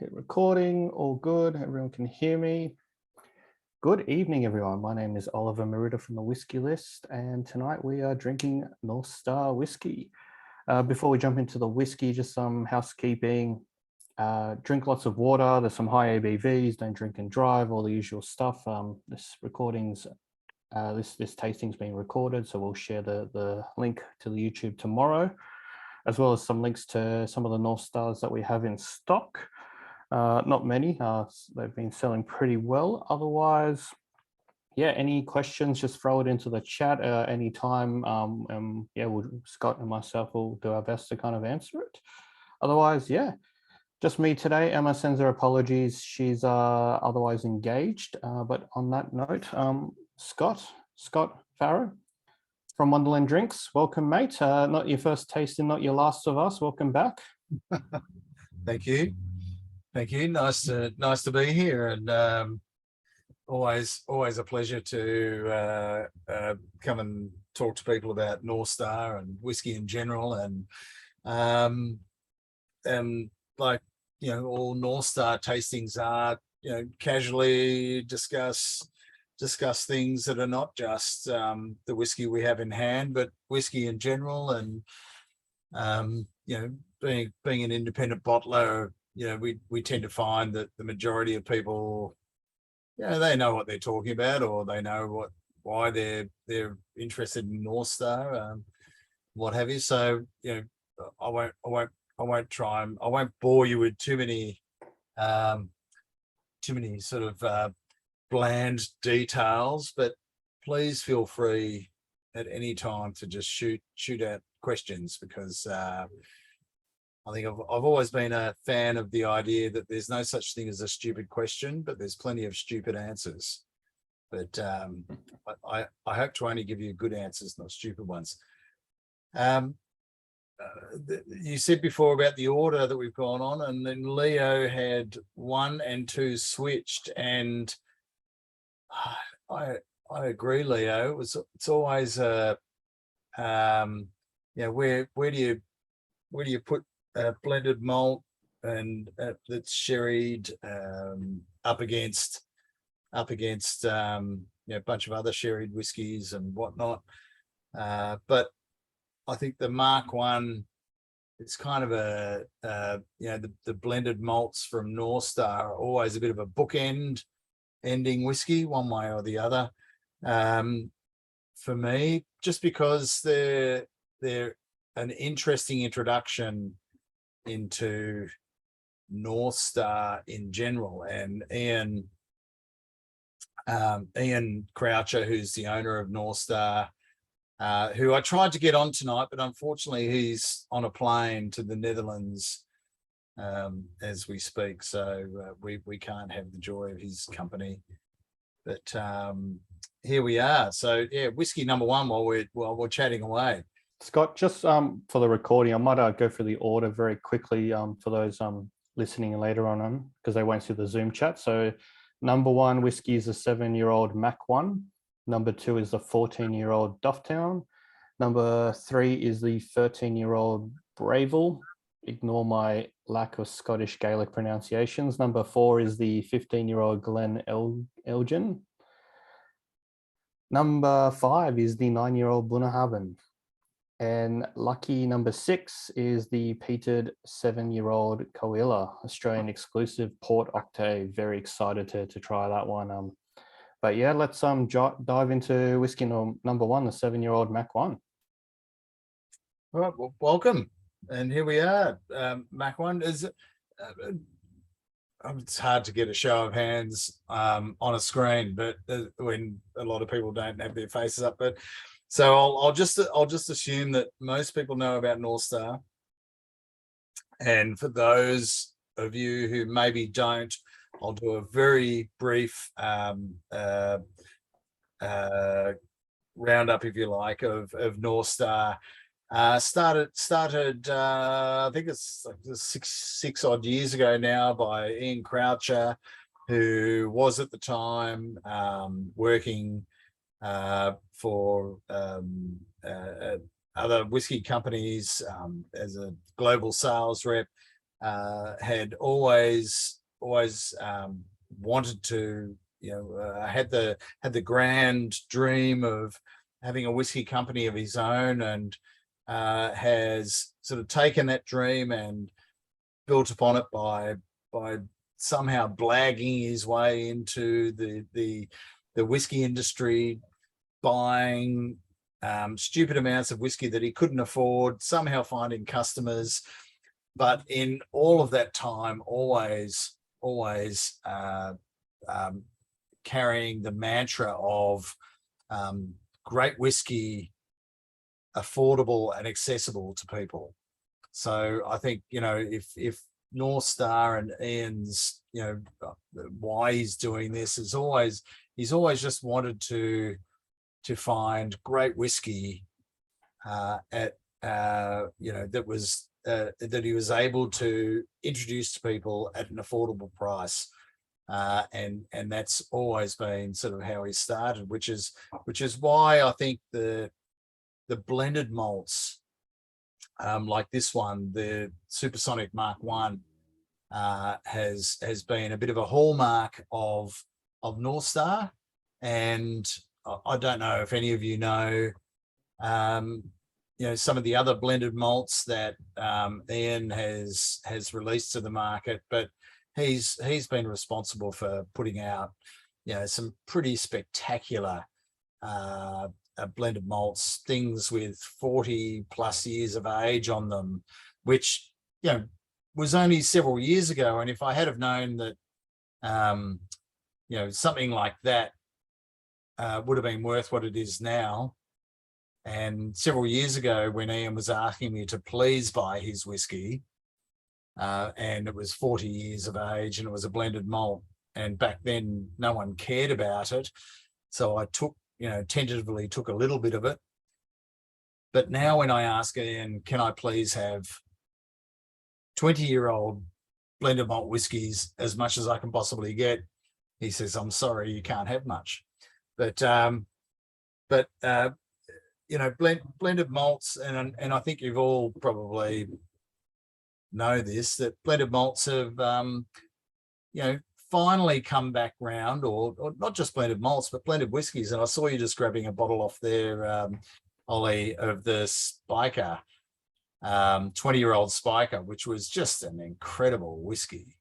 Hit recording, all good. Everyone can hear me. Good evening, everyone. My name is Oliver Merida from the Whiskey List, and tonight we are drinking North Star whiskey. Before we jump into the whiskey, just some housekeeping. Drink lots of water. There's some high ABVs. Don't drink and drive. All the usual stuff. This tasting's being recorded, so we'll share the link to the YouTube tomorrow, as well as some links to some of the North Stars that we have in stock. Not many, they've been selling pretty well. Otherwise, yeah, any questions, just throw it into the chat anytime. Scott and myself will do our best to kind of answer it. Otherwise, yeah, just me today. Emma sends her apologies. She's otherwise engaged. But on that note, Scott Farrow from Wonderland Drinks, welcome, mate. Not your first tasting, not your last of us. Welcome back. Thank you. Nice to be here, and always a pleasure to come and talk to people about North Star and whiskey in general, and like, you know, all North Star tastings are, you know, casually discuss things that are not just the whiskey we have in hand, but whiskey in general. And you know, being an independent bottler, you know, we tend to find that the majority of people, you know, they know what they're talking about, or they know why they're interested in North Star, what have you. So, you know, I won't bore you with too many sort of bland details, but please feel free at any time to just shoot out questions, because I think I've always been a fan of the idea that there's no such thing as a stupid question, but there's plenty of stupid answers. But I hope to only give you good answers, not stupid ones. You said before about the order that we've gone on, and then Leo had 1 and 2 switched, and I agree, Leo. It's always where do you put blended malt and that's sherried up against a bunch of other sherried whiskies and whatnot, but I think the Mach 1, it's kind of the blended malts from North Star are always a bit of a ending whiskey one way or the other, for me, just because they're an interesting introduction into North Star in general. And Ian Croucher, who's the owner of North Star, who I tried to get on tonight, but unfortunately he's on a plane to the Netherlands as we speak, so we can't have the joy of his company. But here we are. So yeah, whiskey number 1 while we're chatting away. Scott, just for the recording, I might go through the order very quickly for those listening later on, because they won't see the Zoom chat. So number 1 whiskey is a 7-year-old Mach 1. Number 2 is the 14-year-old Dufftown. Number 3 is the 13-year-old Braeval. Ignore my lack of Scottish Gaelic pronunciations. Number 4 is the 15-year-old Glen Elgin. Number 5 is the 9-year-old Bunnahabhain. And lucky number 6 is the peated 7-year-old Caol Ila, Australian exclusive Port Octave. Very excited to try that one. But yeah, let's dive into whiskey number 1, the 7-year-old Mach 1. All right, well, welcome. And here we are. Mach 1 is it's hard to get a show of hands on a screen, but when a lot of people don't have their faces up. But so I'll just assume that most people know about North Star, and for those of you who maybe don't, I'll do a very brief roundup, if you like, of North Star. Started I think it's like six odd years ago now, by Ian Croucher, who was at the time working for other whiskey companies as a global sales rep. had always wanted to, had the grand dream of having a whiskey company of his own, and has sort of taken that dream and built upon it by somehow blagging his way into the whiskey industry, buying stupid amounts of whiskey that he couldn't afford, somehow finding customers. But in all of that time, always carrying the mantra of great whiskey, affordable and accessible to people. So I think, if North Star and Ian's, why he's doing this is he's always just wanted to find great whiskey that he was able to introduce to people at an affordable price. And that's always been sort of how he started, which is why I think the blended malts, like this one, the Supersonic Mach 1, has been a bit of a hallmark of North Star. And I don't know if any of you know, some of the other blended malts that Ian has released to the market, but he's been responsible for putting out, some pretty spectacular blended malts, things with 40 plus years of age on them, which was only several years ago. And if I had have known that something like that would have been worth what it is now, and several years ago when Ian was asking me to please buy his whiskey, and it was 40 years of age and it was a blended malt, and back then no one cared about it, so I tentatively took a little bit of it. But now when I ask Ian, can I please have 20-year-old blended malt whiskies, as much as I can possibly get, he says, I'm sorry, you can't have much. But blended malts, and I think you've all probably know this, that blended malts have finally come back round, or not just blended malts, but blended whiskies. And I saw you just grabbing a bottle off there, Ollie, of the Spiker, 20-year-old Spiker, which was just an incredible whiskey.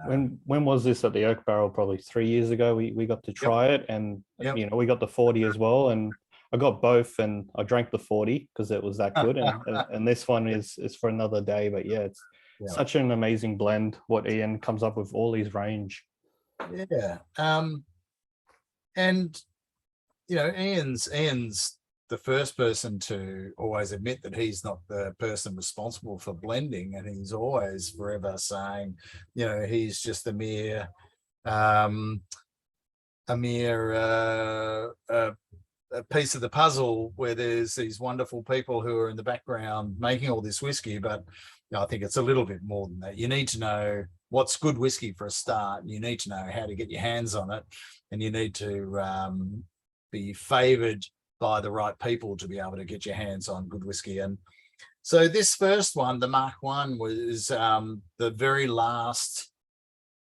When was this at the Oak Barrel? Probably 3 years ago. We got to try it, and we got the 40 as well, and I got both, and I drank the 40 because it was that good, and this one is for another day. But it's such an amazing blend what Ian comes up with, all his range. And Ian's the first person to always admit that he's not the person responsible for blending, and he's always forever saying, he's just a mere a piece of the puzzle, where there's these wonderful people who are in the background making all this whiskey. But I think it's a little bit more than that. You need to know what's good whiskey for a start, and you need to know how to get your hands on it, and you need to be favoured by the right people to be able to get your hands on good whiskey. And so this first one, the Mach 1, was the very last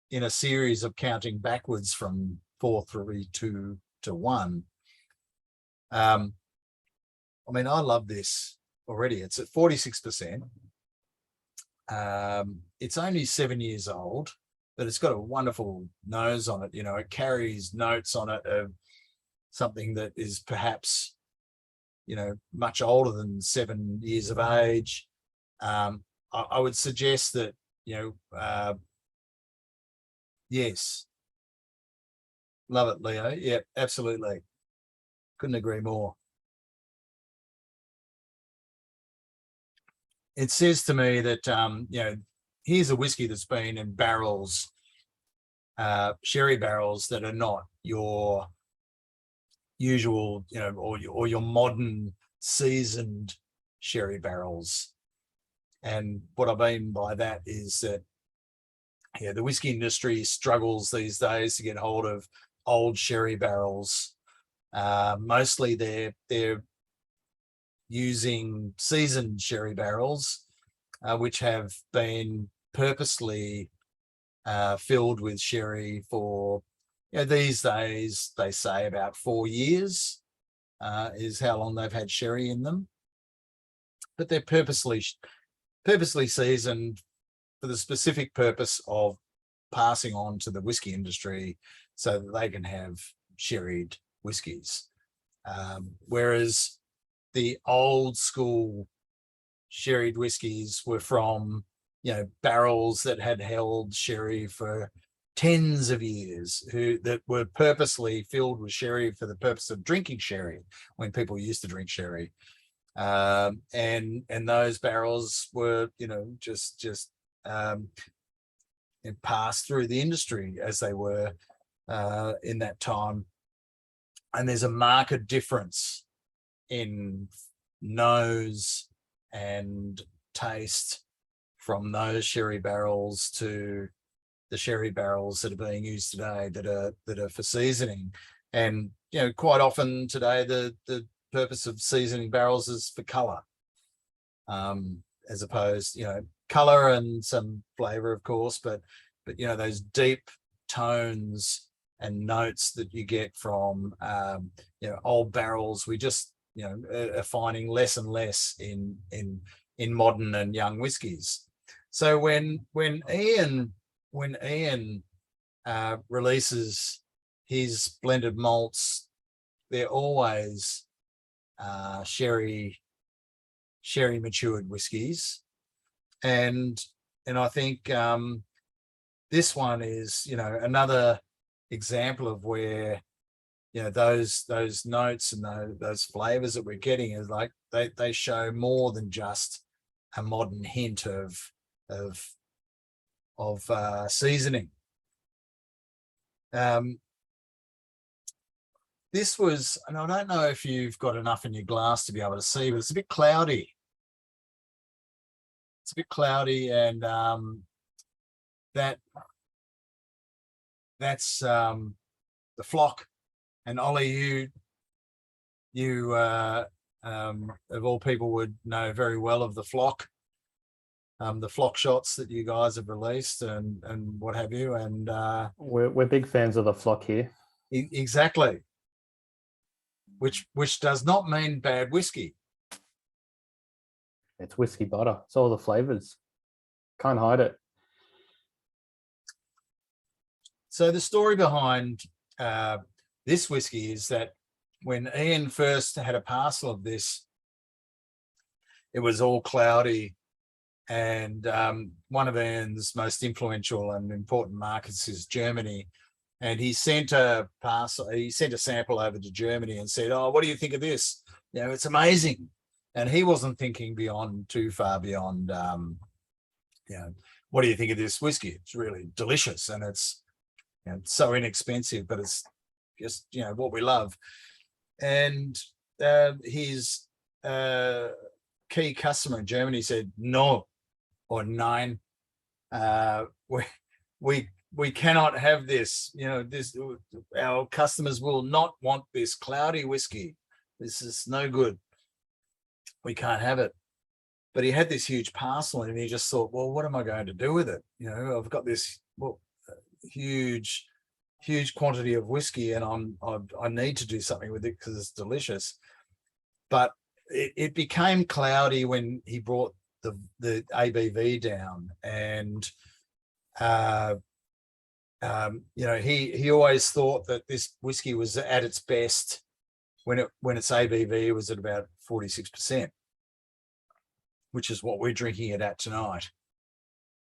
in a series of counting backwards from 4, 3, 2 to 1. I love this already. It's at 46%. It's only 7 years old, but it's got a wonderful nose on it. It carries notes on it of something that is perhaps, much older than 7 years of age. I would suggest that, yes. Love it, Leo. Yeah, absolutely. Couldn't agree more. It says to me that, here's a whiskey that's been in barrels, sherry barrels that are not your usual, or your modern seasoned sherry barrels. And what I mean by that is that, the whiskey industry struggles these days to get hold of old sherry barrels. Mostly they're using seasoned sherry barrels, which have been purposely filled with sherry for, these days they say about 4 years is how long they've had sherry in them, but they're purposely seasoned for the specific purpose of passing on to the whiskey industry so that they can have sherried whiskies. Whereas the old school sherried whiskies were from, barrels that had held sherry for tens of years, that were purposely filled with sherry for the purpose of drinking sherry when people used to drink sherry. And those barrels were, just passed through the industry as they were in that time. And there's a marked difference in nose and taste from those sherry barrels to the sherry barrels that are being used today that are for seasoning. And quite often today the purpose of seasoning barrels is for color, as opposed, color and some flavor, of course, but those deep tones and notes that you get from old barrels, we just are finding less and less in modern and young whiskies. So when Ian releases his blended malts, they're always sherry matured whiskies, and I think this one is another example of where those notes and those flavors that we're getting is like they show more than just a modern hint of seasoning. This was, and I don't know if you've got enough in your glass to be able to see, but it's a bit cloudy. It's a bit cloudy, and that's the flock. And Ollie, you of all people would know very well of the flock shots that you guys have released and what have you. And we're big fans of the flock here. Exactly. Which does not mean bad whiskey. It's whiskey butter. It's all the flavors. Can't hide it. So the story behind this whiskey is that when Ian first had a parcel of this, it was all cloudy, and one of Ian's most influential and important markets is Germany. And he sent a sample over to Germany and said, "Oh, what do you think of this? It's amazing." And he wasn't thinking too far beyond, what do you think of this whiskey? It's really delicious, and it's so inexpensive, but it's just, what we love. And his key customer in Germany said, "No, or nine, we cannot have this. Our customers will not want this cloudy whiskey. This is no good. We can't have it." But he had this huge parcel, and he just thought, well, what am I going to do with it? I've got this huge quantity of whiskey, and I need to do something with it because it's delicious. But it became cloudy when he brought the ABV down, and he always thought that this whiskey was at its best when its ABV was at about 46%, which is what we're drinking it at tonight.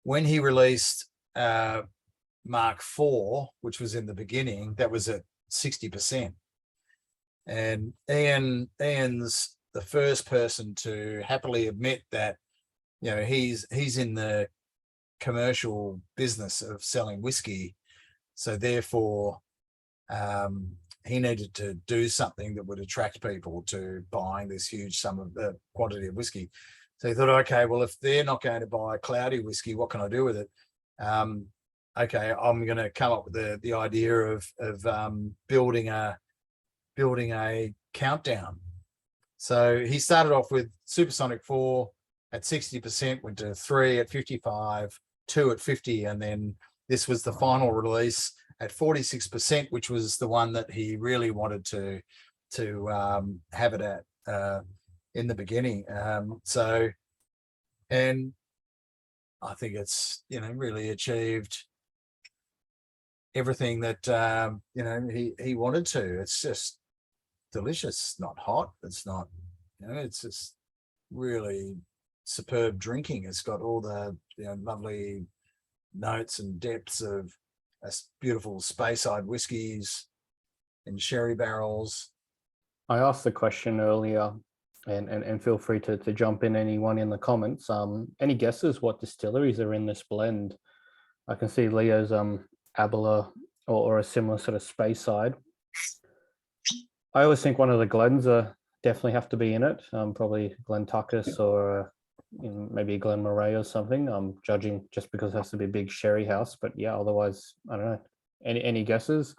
When he released Mach 4, which was in the beginning, that was at 60%. And Ian's the first person to happily admit that, he's in the commercial business of selling whiskey. So therefore, he needed to do something that would attract people to buying this huge quantity of whiskey. So he thought, okay, well, if they're not going to buy cloudy whiskey, what can I do with it? Okay, I'm going to come up with the idea of building a countdown. So he started off with Supersonic 4 at 60%, went to 3 at 55, 2 at 50, and then this was the final release at 46%, which was the one that he really wanted to have it at in the beginning. So, and I think it's, you know, really achieved everything that you know, he wanted to. It's just delicious. It's not hot. It's not, you know, it's just really superb drinking. It's got all the, you know, lovely notes and depths of beautiful Speyside whiskies and sherry barrels. I asked the question earlier, and feel free to jump in, anyone in the comments. Any guesses what distilleries are in this blend? I can see Leo's Abela or a similar sort of Speyside. I always think one of the Glens definitely have to be in it. Probably Glen Tuckus or maybe Glen Moray or something. I'm judging just because it has to be a big sherry house. But yeah, otherwise, I don't know. Any guesses?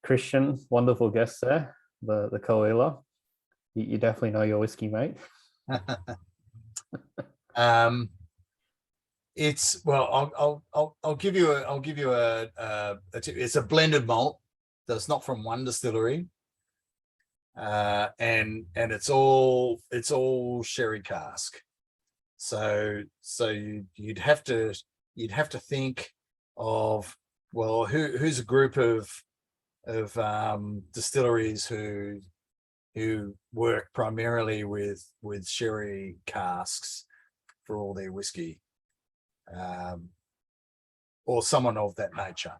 Christian, wonderful guess there. The Caol Ila. You definitely know your whiskey, mate. It's, well, I'll give you a it's a blended malt that's not from one distillery, and it's all sherry cask. So you'd have to think of, well, who's a group of distilleries who work primarily with sherry casks for all their whiskey, or someone of that nature.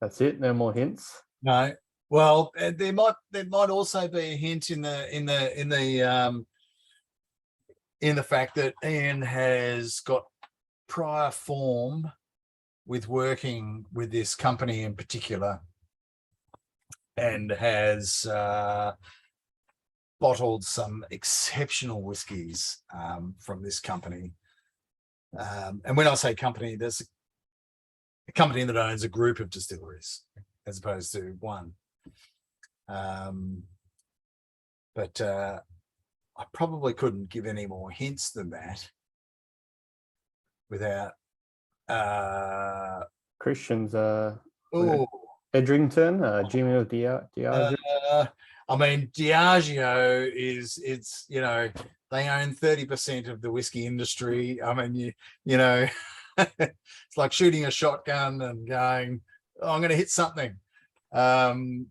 That's it. No more hints. No. Well, there might also be a hint in the fact that Ian has got prior form with working with this company in particular, and has bottled some exceptional whiskies from this company. And when I say company, there's a company that owns a group of distilleries as opposed to one. But I probably couldn't give any more hints than that without Christian's oh Edrington, Jimmy of Diageo. I mean, Diageo it's you know, they own 30% of the whiskey industry. I mean, you know, it's like shooting a shotgun and going, oh, I'm going to hit something. And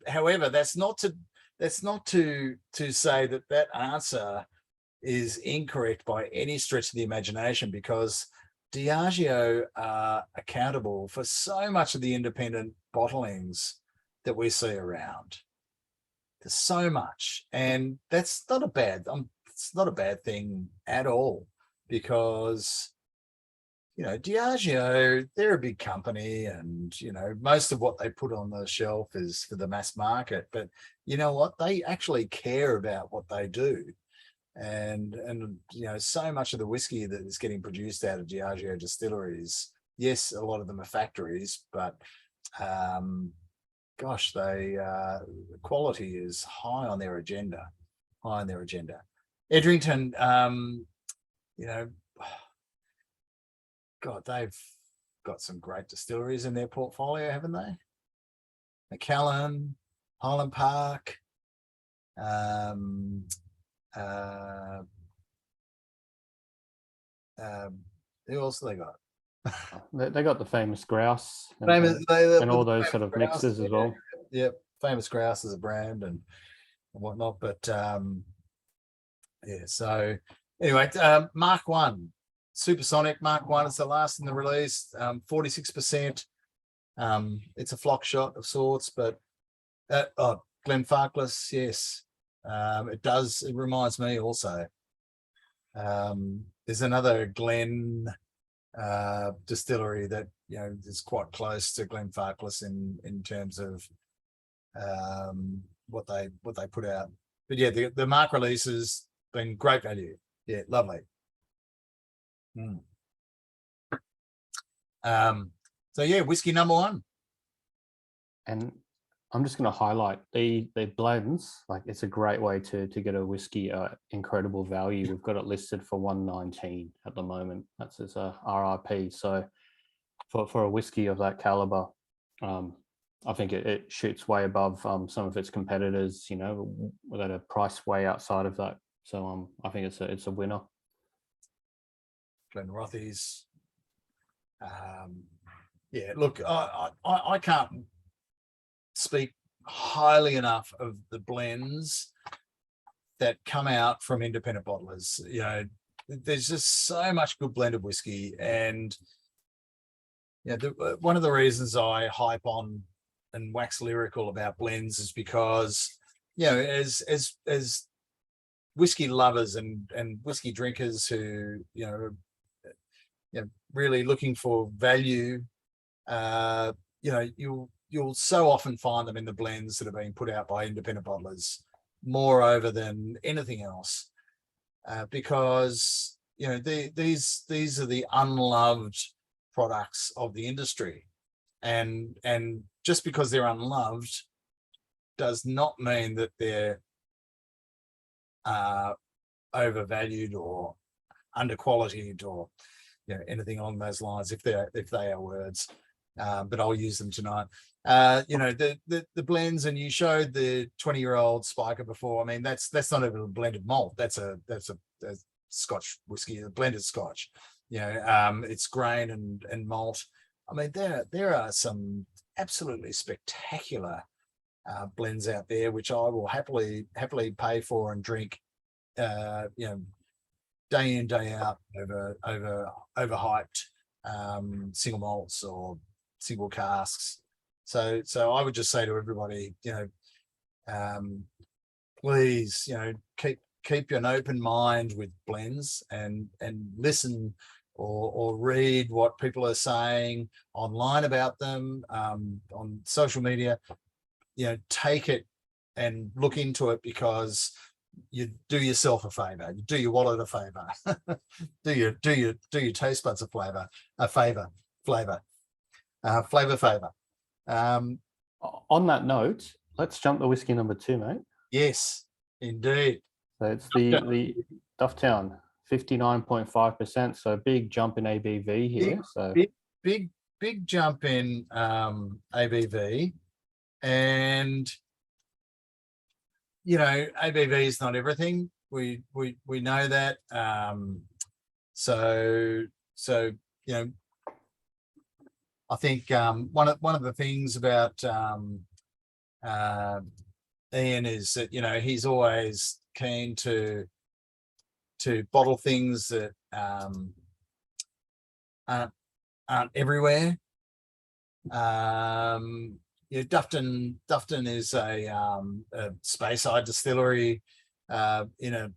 however, that's not to say that answer is incorrect by any stretch of the imagination, because Diageo are accountable for so much of the independent bottlings that we see around. There's so much, and that's not a bad. It's not a bad thing at all, because, you know, Diageo, they're a big company, and, you know, most of what they put on the shelf is for the mass market. But you know what? They actually care about what they do. And you know, so much of the whiskey that is getting produced out of Diageo distilleries, yes, a lot of them are factories, but gosh, the quality is high on their agenda. Edrington, you know, God, they've got some great distilleries in their portfolio, haven't they? McAllen, Highland Park, who else have they got? They got the famous grouse and, and all those sort of grouse, mixes as well. Yep, famous grouse as a brand and whatnot. But yeah, so anyway, Mach 1, Supersonic Mach 1 is the last in the release, 46%. It's a flock shot of sorts, but Glenfarclas, yes. It reminds me also. There's another Glen distillery that, you know, is quite close to Glenfarclas in terms of what they put out. But yeah, the Mach release has been great value. Yeah, lovely. So yeah, whiskey number 1. And I'm just going to highlight the blends. Like, it's a great way to get a whiskey at incredible value. We've got it listed for 119 at the moment. That's its RRP. So for a whiskey of that caliber, I think it shoots way above some of its competitors. You know, at a price way outside of that. So I think it's a winner. Glenrothes. Yeah, look, I can't speak highly enough of the blends that come out from independent bottlers. You know, there's just so much good blended whiskey, and one of the reasons I hype on and wax lyrical about blends is because, you know, as whiskey lovers and whiskey drinkers who really looking for value, you'll so often find them in the blends that are being put out by independent bottlers, moreover than anything else, because these are the unloved products of the industry, and just because they're unloved does not mean that they're overvalued or underqualityed or anything along those lines, if they are words, but I'll use them tonight. The blends, and you showed the 20-year-old Spiker before. I mean, that's not even a blended malt. That's a Scotch whiskey, a blended Scotch. It's grain and malt. I mean, there are some absolutely spectacular blends out there, which I will happily pay for and drink, day in, day out, overhyped single malts or single casks. So I would just say to everybody, please, keep an open mind with blends, and listen or read what people are saying online about them, on social media. Take it and look into it, because you do yourself a favor, you do your wallet a favor, do your taste buds a favor. On that note, let's jump to whiskey number 2, mate. Yes, indeed. So it's the Dufftown, 59.5%. So big jump in ABV here. Big jump in ABV, and ABV is not everything. We know that. So I think one of the things about Ian is that he's always keen to bottle things that aren't everywhere. Dufftown is a Speyside distillery in a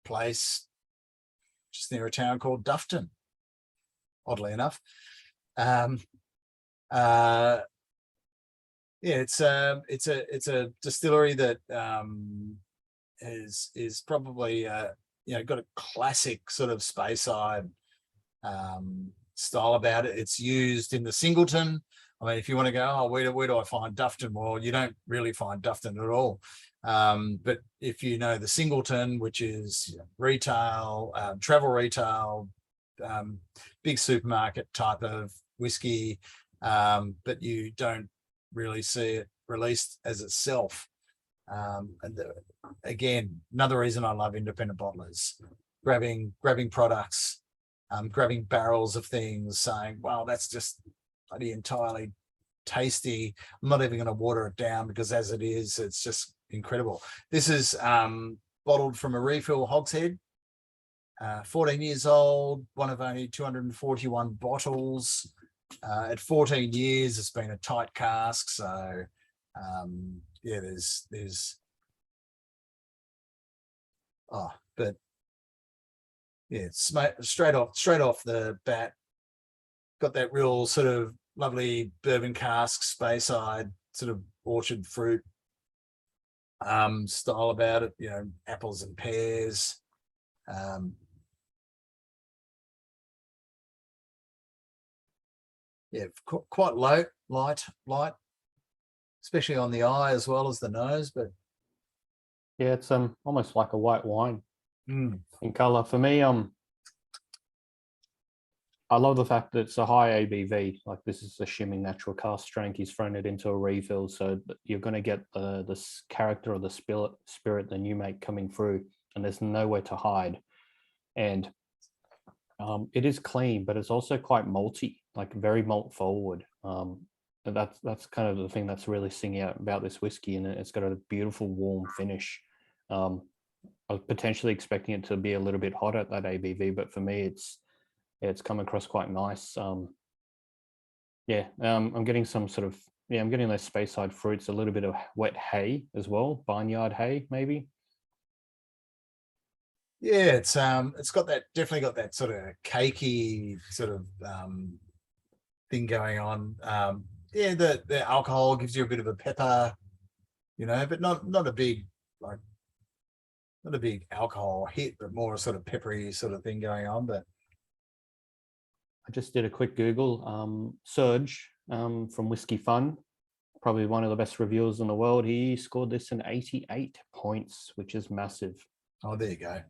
place just near a town called Dufftown, oddly enough. It's a distillery that is probably got a classic sort of Speyside style about it. It's used in the Singleton. I mean, if you want to go, where do I find Dufftown? Well, you don't really find Dufftown at all. But if you know the Singleton, which is retail, travel retail, big supermarket type of whiskey, but you don't really see it released as itself. Again, another reason I love independent bottlers, grabbing products, grabbing barrels of things, saying, "Wow, that's just bloody entirely tasty. I'm not even going to water it down, because as it is, it's just incredible." This is bottled from a refill hogshead, 14 years old, one of only 241 bottles. At 14 years, it's been a tight cask. So there's but yeah, straight off the bat, got that real sort of lovely bourbon cask, Speyside sort of orchard fruit style about it. Apples and pears. Quite light. especially on the eye as well as the nose. But Yeah, it's almost like a white wine mm, in color. For me, I love the fact that it's a high ABV. Like this is a shimming natural cask strength. He's thrown it into a refill, so you're going to get the character of the spirit the new make coming through, and there's nowhere to hide. And it is clean, but it's also quite malty, like very malt forward. And that's kind of the thing that's really singing out about this whiskey, and it's got a beautiful warm finish. I was potentially expecting it to be a little bit hot at that ABV, but for me, it's come across quite nice. I'm getting some sort of I'm getting those Speyside fruits, a little bit of wet hay as well, barnyard hay maybe. yeah, it's got that, definitely got that sort of cakey sort of thing going on. Yeah, the alcohol gives you a bit of a pepper, but not a big, like, not a big alcohol hit, but more a sort of peppery sort of thing going on. But I just did a quick Google. Serge from Whiskey Fun, probably one of the best reviewers in the world. He scored this in 88 points, which is massive. oh, there you go.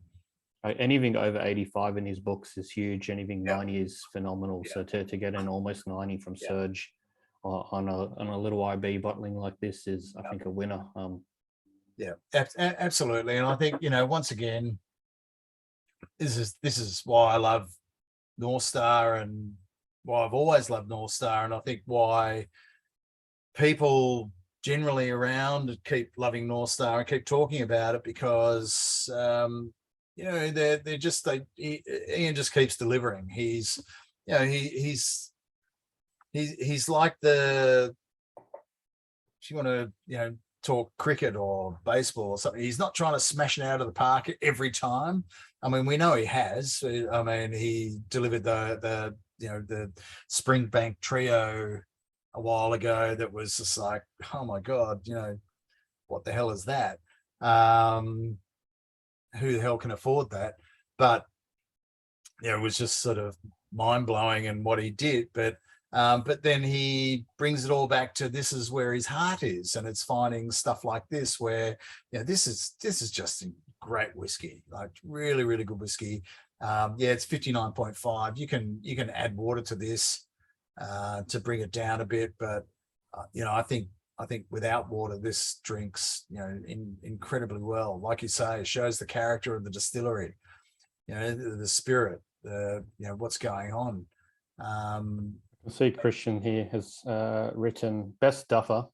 Anything over 85 in his books is huge. Anything Yep. 90 is phenomenal. Yep. So to get an almost 90 from Yep. Serge on a little IB bottling like this is, I think, a winner. Yeah, absolutely. And I think, once again, this is why I love North Star, and why I've always loved North Star, and I think why people generally around keep loving North Star and keep talking about it, because they're just Ian just keeps delivering. He's like the, if you want to talk cricket or baseball or something, he's not trying to smash it out of the park every time. I mean, we know he has. I mean, he delivered the Springbank Trio a while ago that was just like, oh my God, what the hell is that? Who the hell can afford that? But it was just sort of mind-blowing in what he did. But then he brings it all back to, this is where his heart is, and it's finding stuff like this where this is just great whiskey, like really, really good whiskey. It's 59.5. You can add water to this to bring it down a bit, but I think without water this drinks incredibly well. Like you say, it shows the character of the distillery, the spirit, what's going on. I see Christian here has written best duffer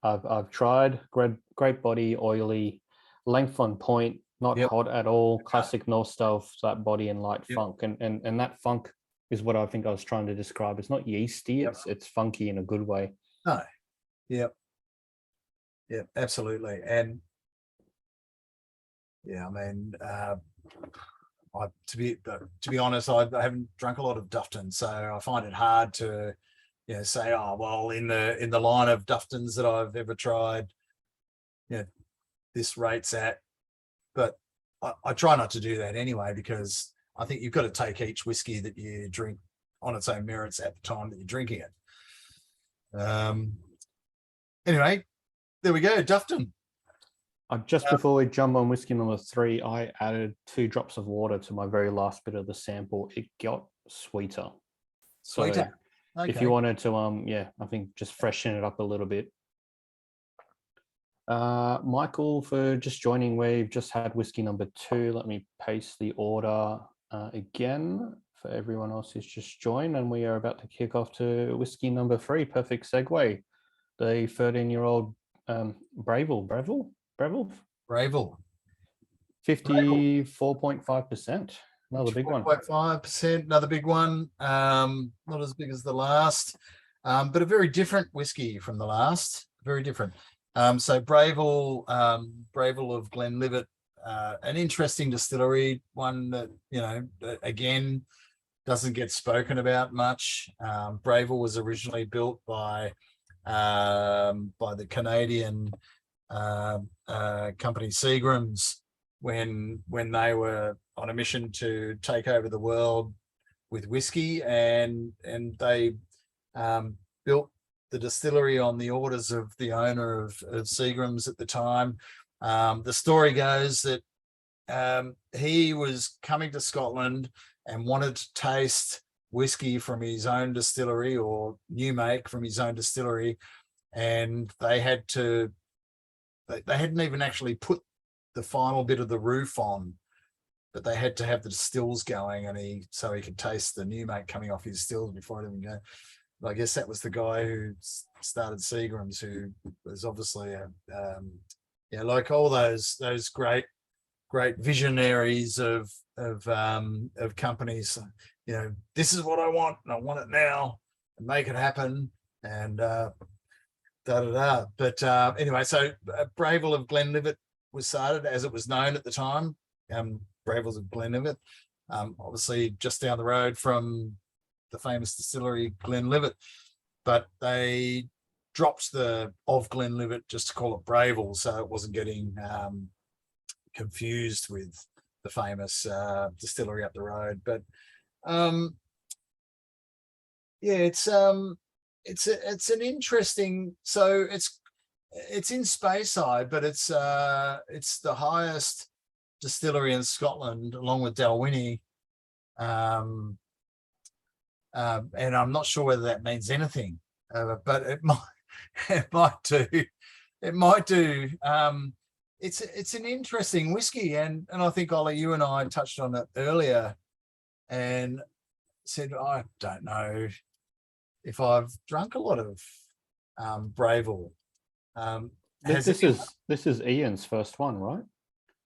I've tried. Great body, oily, length on point, not hot at all. Classic North Star, that body and light funk, and that funk is what I think I was trying to describe. It's not yeasty. It's funky in a good way. No. Yep, absolutely. And I mean, to be honest, I haven't drunk a lot of Dufftown, so I find it hard to say, oh well, in the line of Duftons that I've ever tried, this rate's at. But I try not to do that anyway, because I think you've got to take each whiskey that you drink on its own merits at the time that you're drinking it. Anyway, there we go, Dufftown. Just before we jump on whiskey number 3, I added 2 drops of water to my very last bit of the sample. It got sweeter. Sweeter. So if you wanted to, I think just freshen it up a little bit. Michael, for just joining, we've just had whiskey number 2. Let me paste the order again for everyone else who's just joined, and we are about to kick off to whiskey number 3. Perfect segue. The 13-year-old Braeval. 54.5%. Another big one. 54.5%, another big one. Not as big as the last, but a very different whiskey from the last. Very different. So Braeval of Glen, an interesting distillery, one that again doesn't get spoken about much. Braeval was originally built by the Canadian company Seagram's when they were on a mission to take over the world with whiskey, and they built the distillery on the orders of the owner of Seagram's at the time. The story goes that he was coming to Scotland and wanted to taste whiskey from his own distillery, or new make from his own distillery, and they hadn't even actually put the final bit of the roof on, but they had to have the stills going, and so he could taste the new make coming off his stills before it even go. But I guess that was the guy who started Seagram's, who was obviously like all those great visionaries of companies. This is what I want, and I want it now, and make it happen, and But anyway, so Braeval of Glenlivet was started, as it was known at the time. Braeval's of Glenlivet, obviously just down the road from the famous distillery Glenlivet, but they dropped the of Glenlivet just to call it Braeval, so it wasn't getting confused with the famous distillery up the road. But it's an interesting. So it's in Speyside, but it's the highest distillery in Scotland, along with Dalwhinnie. And I'm not sure whether that means anything, but it might do. It might do. It's an interesting whiskey, and I think, Ollie, you and I touched on it earlier, and said I don't know if I've drunk a lot of Braeval. This is Ian's first one, right?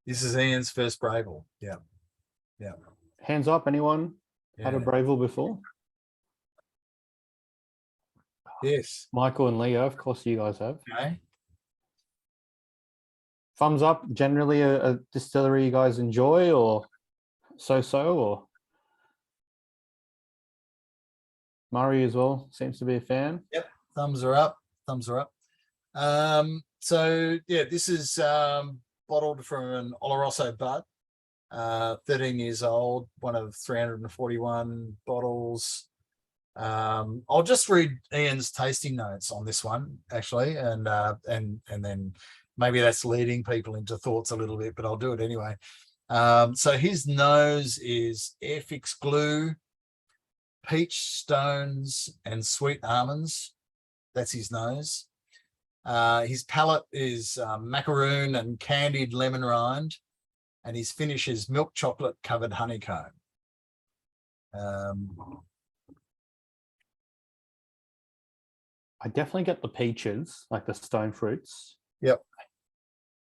This is Ian's first Braeval. Yeah. Hands up, anyone had a Braeval before? Yes. Michael and Leo, of course you guys have. Okay. Thumbs up, generally a distillery you guys enjoy, or so-so, or Murray as well seems to be a fan. Yep, thumbs are up. So yeah, this is bottled from an Oloroso bud, 13 years old, one of 341 bottles. I'll just read Ian's tasting notes on this one, actually, and then maybe that's leading people into thoughts a little bit, but I'll do it anyway. So his nose is air fix glue, peach stones, and sweet almonds. That's his nose. His palate is macaroon and candied lemon rind, and his finish is milk chocolate covered honeycomb. I definitely get the peaches, like the stone fruits. Yep.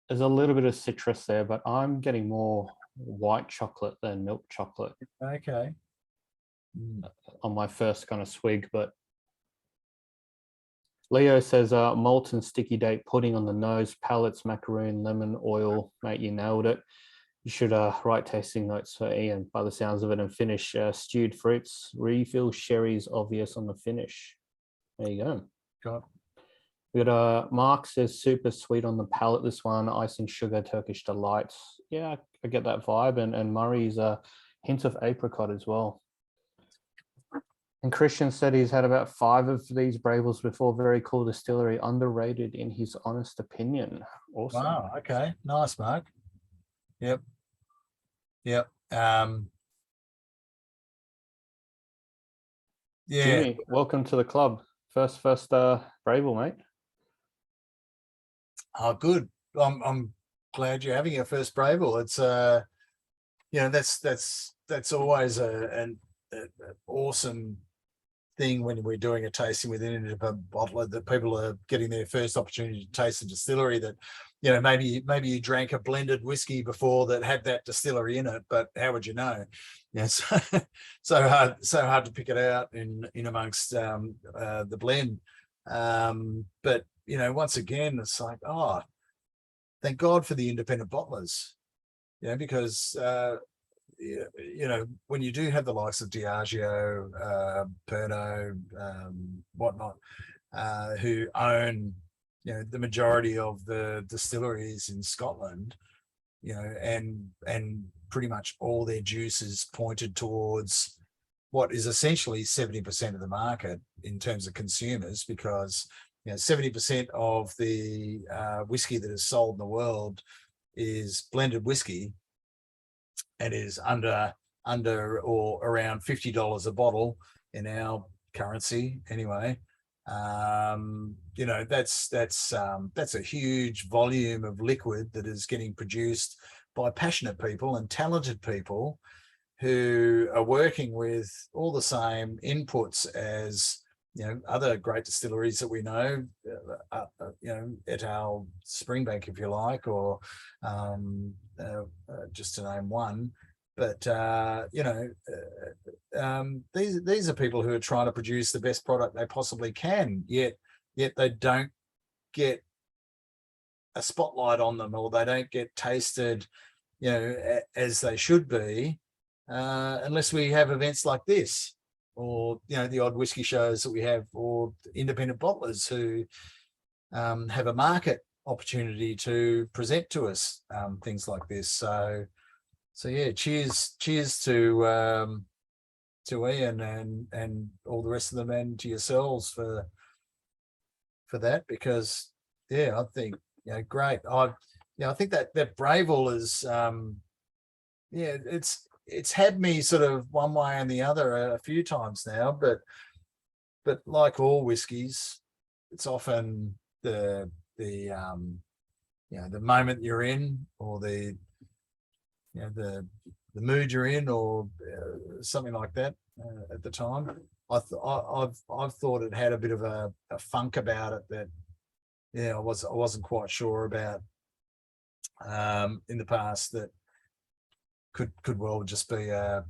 There's a little bit of citrus there, but I'm getting more white chocolate than milk chocolate. Okay. On my first kind of swig, but Leo says molten sticky date pudding on the nose, palates, macaroon, lemon, oil. Mate, you nailed it. You should write tasting notes for Ian by the sounds of it, and finish stewed fruits, refill sherry's obvious on the finish. There you go. Got. We got Mark says super sweet on the palate, this one, icing sugar, Turkish delights. Yeah, I get that vibe. And Murray's a hint of apricot as well. And Christian said he's had about 5 of these Braevals before. Very cool distillery, underrated in his honest opinion. Awesome. Wow, okay. Nice, Mark. Yep. Yeah. Jimmy, welcome to the club. First Braeval, mate. Oh, good. I'm glad you're having your first Braeval. It's that's always an awesome thing when we're doing a tasting within a bottler, that people are getting their first opportunity to taste a distillery that, maybe you drank a blended whiskey before that had that distillery in it, but how would you know? Yes. so hard to pick it out in amongst the blend. But once again, it's like, oh, thank God for the independent bottlers, because when you do have the likes of Diageo, Pernod, whatnot, who own the majority of the distilleries in Scotland, and pretty much all their juice is pointed towards what is essentially 70% of the market in terms of consumers, because 70% of the whiskey that is sold in the world is blended whiskey and is under or around $50 a bottle in our currency anyway. That's a huge volume of liquid that is getting produced by passionate people and talented people who are working with all the same inputs as other great distilleries that we know, at our Springbank, if you like, or just to name one. But these are people who are trying to produce the best product they possibly can, yet they don't get a spotlight on them, or they don't get tasted as they should be, unless we have events like this, or the odd whiskey shows that we have, or independent bottlers who have a market opportunity to present to us things like this. So yeah, cheers to Ian and all the rest of them, and to yourselves for that, because I think great. I think that Braeval is it's had me sort of one way and the other a few times now, but like all whiskies, it's often the moment you're in, or the mood you're in, or something like that at the time. I've thought it had a bit of a funk about it that I wasn't quite sure about in the past, that could well just be a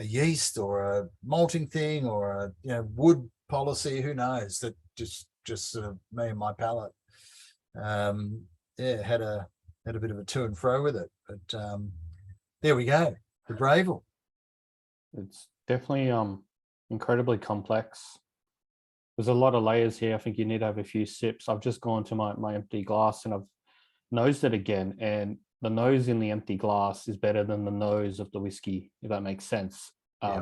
yeast or a malting thing, or a wood policy, who knows, that just sort of me and my palate had a bit of a to and fro with it. But there we go, the Braeval. It's definitely incredibly complex. There's a lot of layers here. I think you need to have a few sips. I've just gone to my empty glass and I've nosed it again, and the nose in the empty glass is better than the nose of the whiskey, if that makes sense. I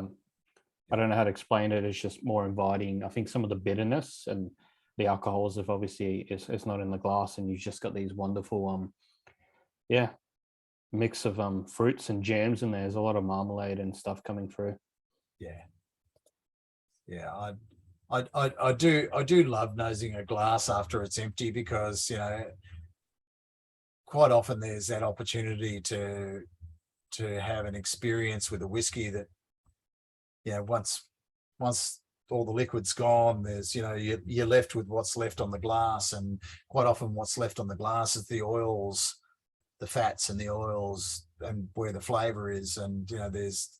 don't know how to explain it. It's just more inviting. I think some of the bitterness and the alcohols, if obviously it's not in the glass, and you've just got these wonderful mix of fruits and jams in there. There's a lot of marmalade and stuff coming through. I do love nosing a glass after it's empty, because quite often there's that opportunity to have an experience with a whiskey that once all the liquid's gone, there's you're left with what's left on the glass, and quite often what's left on the glass is the oils, the fats and the oils, and where the flavor is, and there's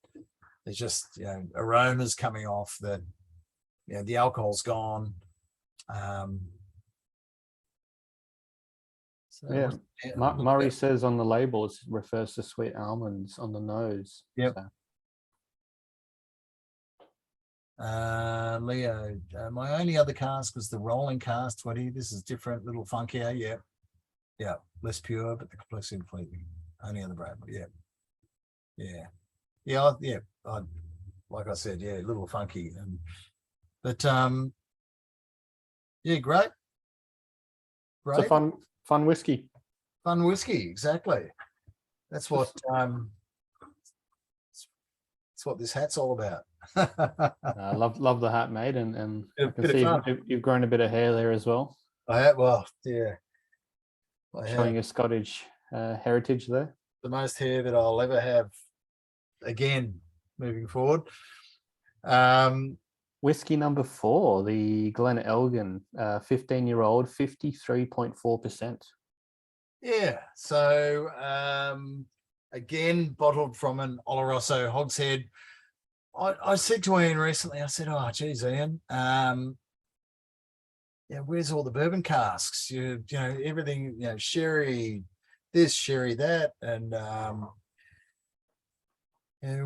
just aromas coming off that the alcohol's gone. Murray says on the label it refers to sweet almonds on the nose. Yep. Leo, my only other cask was the rolling cask 20. This is different, little funkier. Yeah, less pure, but the complexity completely. Only other Braeval. Like I said, a little funky, but great. It's a fun whiskey. Fun whiskey, exactly. That's what this hat's all about. I love the hat, mate, and I can see you've grown a bit of hair there as well. I have, showing your Scottish heritage there. The most hair that I'll ever have again moving forward. Whiskey number 4, the Glen Elgin, 15-year-old, 53.4%. Yeah, so again, bottled from an Oloroso hogshead. I said to Ian recently, I said, "Oh, geez, Ian, where's all the bourbon casks? Everything, sherry this, sherry that, and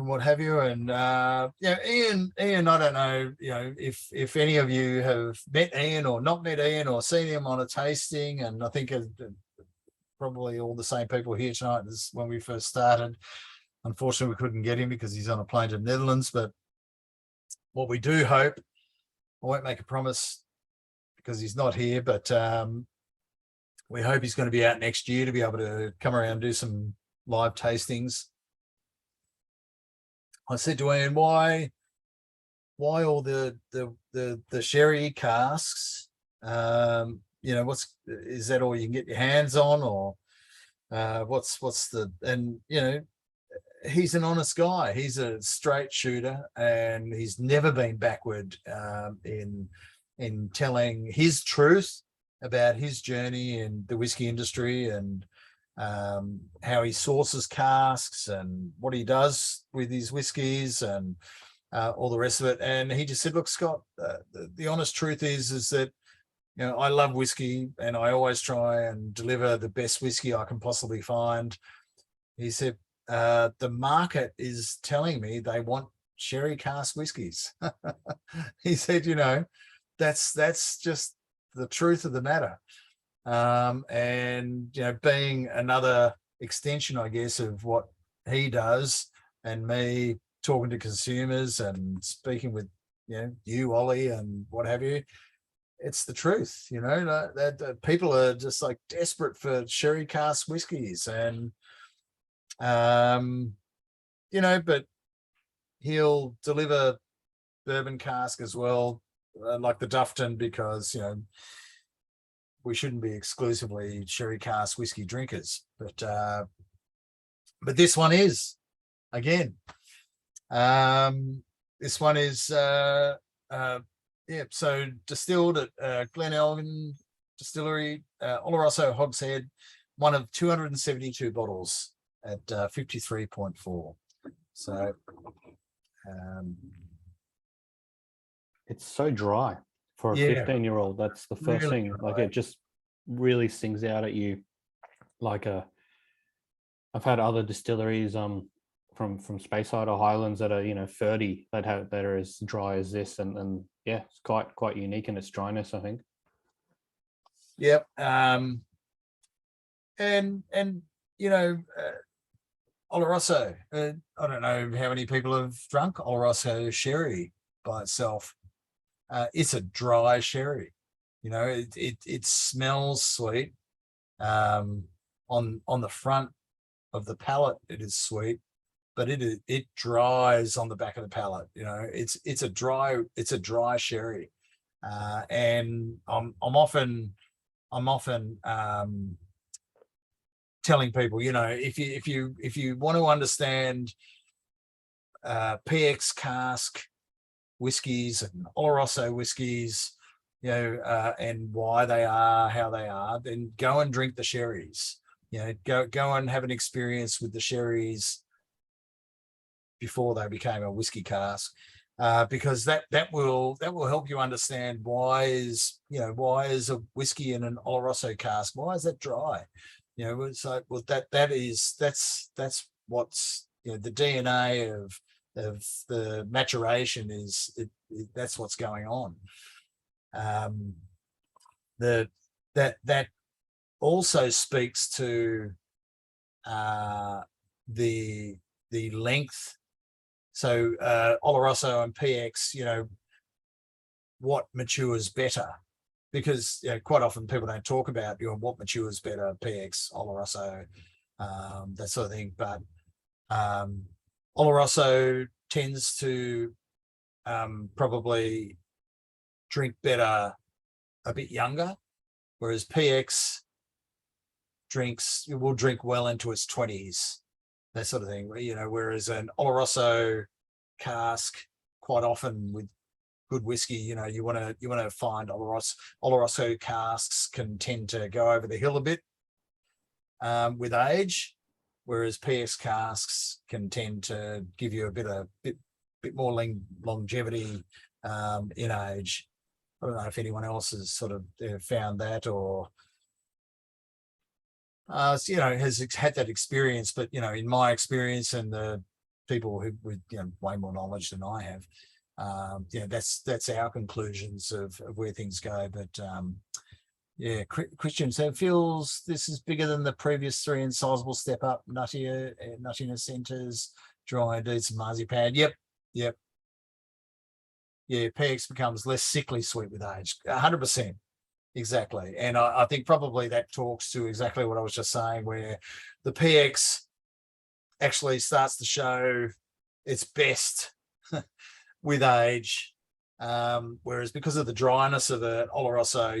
what have you." And Ian, I don't know, if any of you have met Ian or not met Ian or seen him on a tasting, and I think probably all the same people here tonight as when we first started. Unfortunately, we couldn't get him because he's on a plane to the Netherlands. But what we do hope, I won't make a promise because he's not here, but we hope he's going to be out next year to be able to come around and do some live tastings. I said to Ian, why all the sherry casks? You know, is that all you can get your hands on, or what's the, and you know, he's an honest guy. He's a straight shooter, and he's never been backward in telling his truth about his journey in the whiskey industry, and how he sources casks and what he does with his whiskies and all the rest of it. And he just said, look, Scott, the honest truth is that, you know, I love whiskey and I always try and deliver the best whiskey I can possibly find. He said, the market is telling me they want sherry cask whiskies. He said, you know, that's just the truth of the matter. And, you know, being another extension, I guess, of what he does, and me talking to consumers and speaking with, you know, you, Ollie, and what have you, it's the truth, you know, that people are just like desperate for sherry cask whiskies. And, you know, but he'll deliver bourbon cask as well, like the Dufftown, because, you know, we shouldn't be exclusively sherry cask whiskey drinkers, but this one is, again, this one is, yeah, so distilled at Glen Elgin Distillery, Oloroso Hogshead, one of 272 bottles at 53.4. So it's so dry for a 15-year-old. That's the first really thing. dry. Like, it just really sings out at you. Like I've had other distilleries from Speyside or Highlands that are, you know, 30 that are as dry as this, and yeah, it's quite unique in its dryness, I think. Yep. And you know, Oloroso, I don't know how many people have drunk Oloroso sherry by itself. It's a dry sherry, you know, it smells sweet. On the front of the palate, it is sweet, but it dries on the back of the palate. You know, it's a dry sherry. And I'm often telling people, you know, if you want to understand PX cask whiskies and Oloroso whiskies, you know, and why they are how they are, then go and drink the sherries. You know, go and have an experience with the sherries before they became a whiskey cask, because that will help you understand why is a whiskey in an Oloroso cask, why is that dry? You know, so well, that's what's, you know, the DNA of the maturation is that's what's going on. That also speaks to the length. So Oloroso and PX, you know, what matures better? Because, you know, quite often people don't talk about, you know, what matures better, PX, Oloroso, that sort of thing. But Oloroso tends to probably drink better a bit younger, whereas PX will drink well into its 20s, that sort of thing. You know, whereas an Oloroso cask, quite often with good whiskey, you know, you want to find Oloroso casks can tend to go over the hill a bit with age, whereas PX casks can tend to give you a bit more longevity in age. I don't know if anyone else has sort of found that, or you know, has had that experience. But, you know, in my experience and the people who with, you know, way more knowledge than I have, you know, that's our conclusions of where things go. But Yeah, Christian. So it feels this is bigger than the previous three and sizable step up. Nuttiness centers, dry, indeed some marzipan. Yep. Yeah, PX becomes less sickly sweet with age. 100%. Exactly. And I think probably that talks to exactly what I was just saying, where the PX actually starts to show its best with age. Whereas because of the dryness of the Oloroso,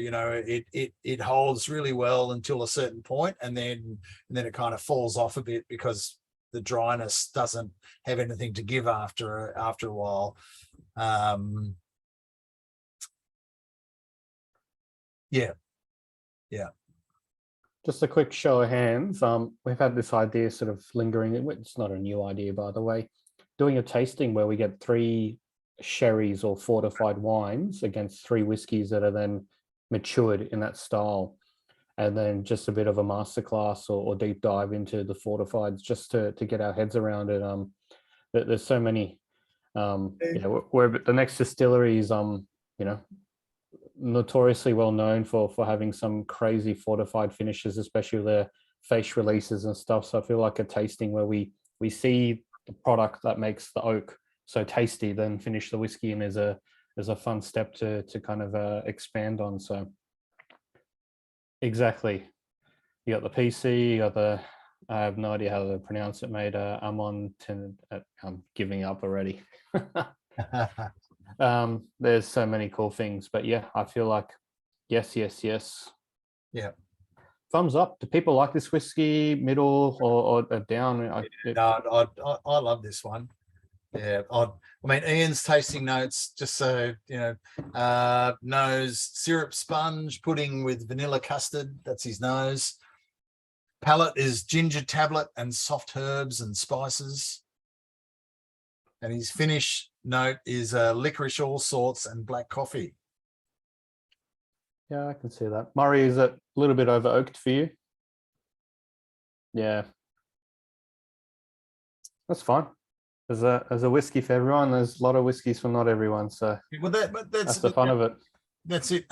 it holds really well until a certain point, and then it kind of falls off a bit because the dryness doesn't have anything to give after a while. Yeah. Just a quick show of hands. We've had this idea sort of lingering. It's not a new idea, by the way. Doing a tasting where we get 3 sherries or fortified wines against 3 whiskies that are then matured in that style, and then just a bit of a masterclass or deep dive into the fortifieds, just to get our heads around it. There's so many. Where the next distillery is, notoriously well known for having some crazy fortified finishes, especially their face releases and stuff. So I feel like a tasting where we see the product that makes the oak so tasty, then finish the whiskey in is a fun step to kind of expand on. So exactly, you got the PC, you got the, I have no idea how to pronounce it, mate. I'm giving up already. There's so many cool things, but yeah, I feel like yes. Yeah. Thumbs up. Do people like this whiskey? Middle or down? No, I love this one. Yeah, I mean, Ian's tasting notes, just so you know, nose syrup sponge pudding with vanilla custard. That's his nose. Palate is ginger tablet and soft herbs and spices. And his finish note is licorice all sorts and black coffee. Yeah, I can see that. Murray, is it a little bit over oaked for you? Yeah, that's fine. There's a whiskey for everyone. There's a lot of whiskeys for not everyone. So well, that's the fun of it. That's it.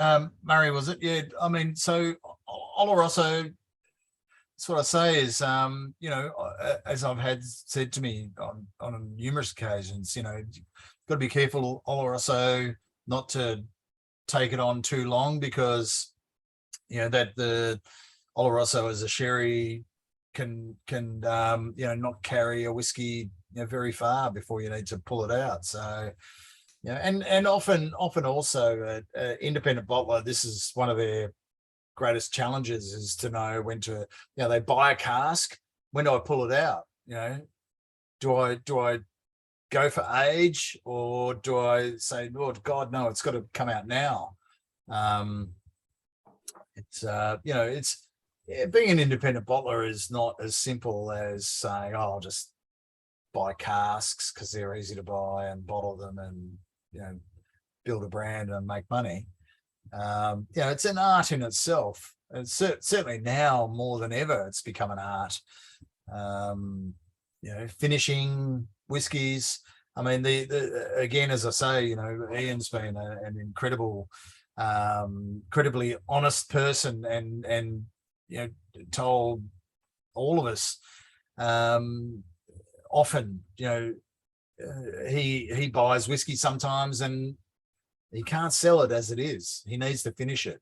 Murray, was it? Yeah. I mean, so Oloroso, that's what I say is, as I've had said to me on numerous occasions, you've got to be careful, Oloroso, not to take it on too long, because that the Oloroso as a sherry can not carry a whiskey very far before you need to pull it out. So and often also independent bottler, this is one of their greatest challenges, is to know when to, they buy a cask, when do I pull it out? Do I go for age, or do I say, oh God, no, it's got to come out now? Being an independent bottler is not as simple as saying, oh, I'll just buy casks because they're easy to buy and bottle them and build a brand and make money. It's an art in itself. And certainly now more than ever, it's become an art. Finishing whiskies. I mean, again, as I say, Ian's been an incredibly honest person, and told all of us often, he buys whiskey sometimes and he can't sell it as it is. He needs to finish it.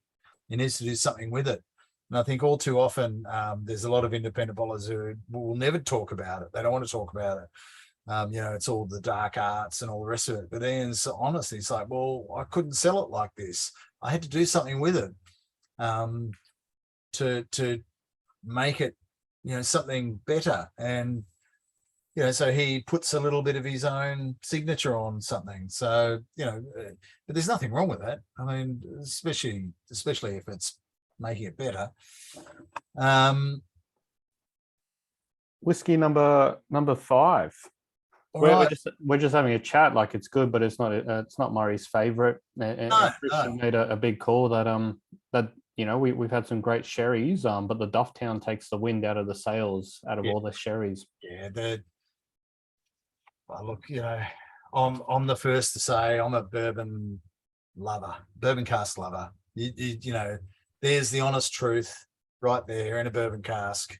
He needs to do something with it. And I think all too often there's a lot of independent bottlers who will never talk about it. They don't want to talk about it. It's all the dark arts and all the rest of it. But Ian's honest. He's like, well, I couldn't sell it like this. I had to do something with it to make it, something better. And so he puts a little bit of his own signature on something. So, but there's nothing wrong with that. I mean, especially if it's making it better. Whiskey number 5. We're just having a chat, like it's good, but it's not Murray's favorite. And Christian made a big call that we've had some great sherries, but the Dufftown takes the wind out of the sails out of all the sherries. Yeah, look, I'm the first to say I'm a bourbon lover, bourbon cask lover. there's the honest truth right there in a bourbon cask.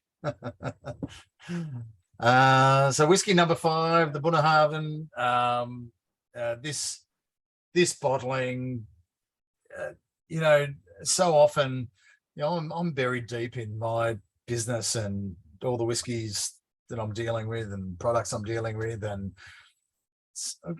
So whiskey number 5, the Bunnahabhain. This bottling, so often, I'm buried deep in my business and all the whiskeys that I'm dealing with and products I'm dealing with, and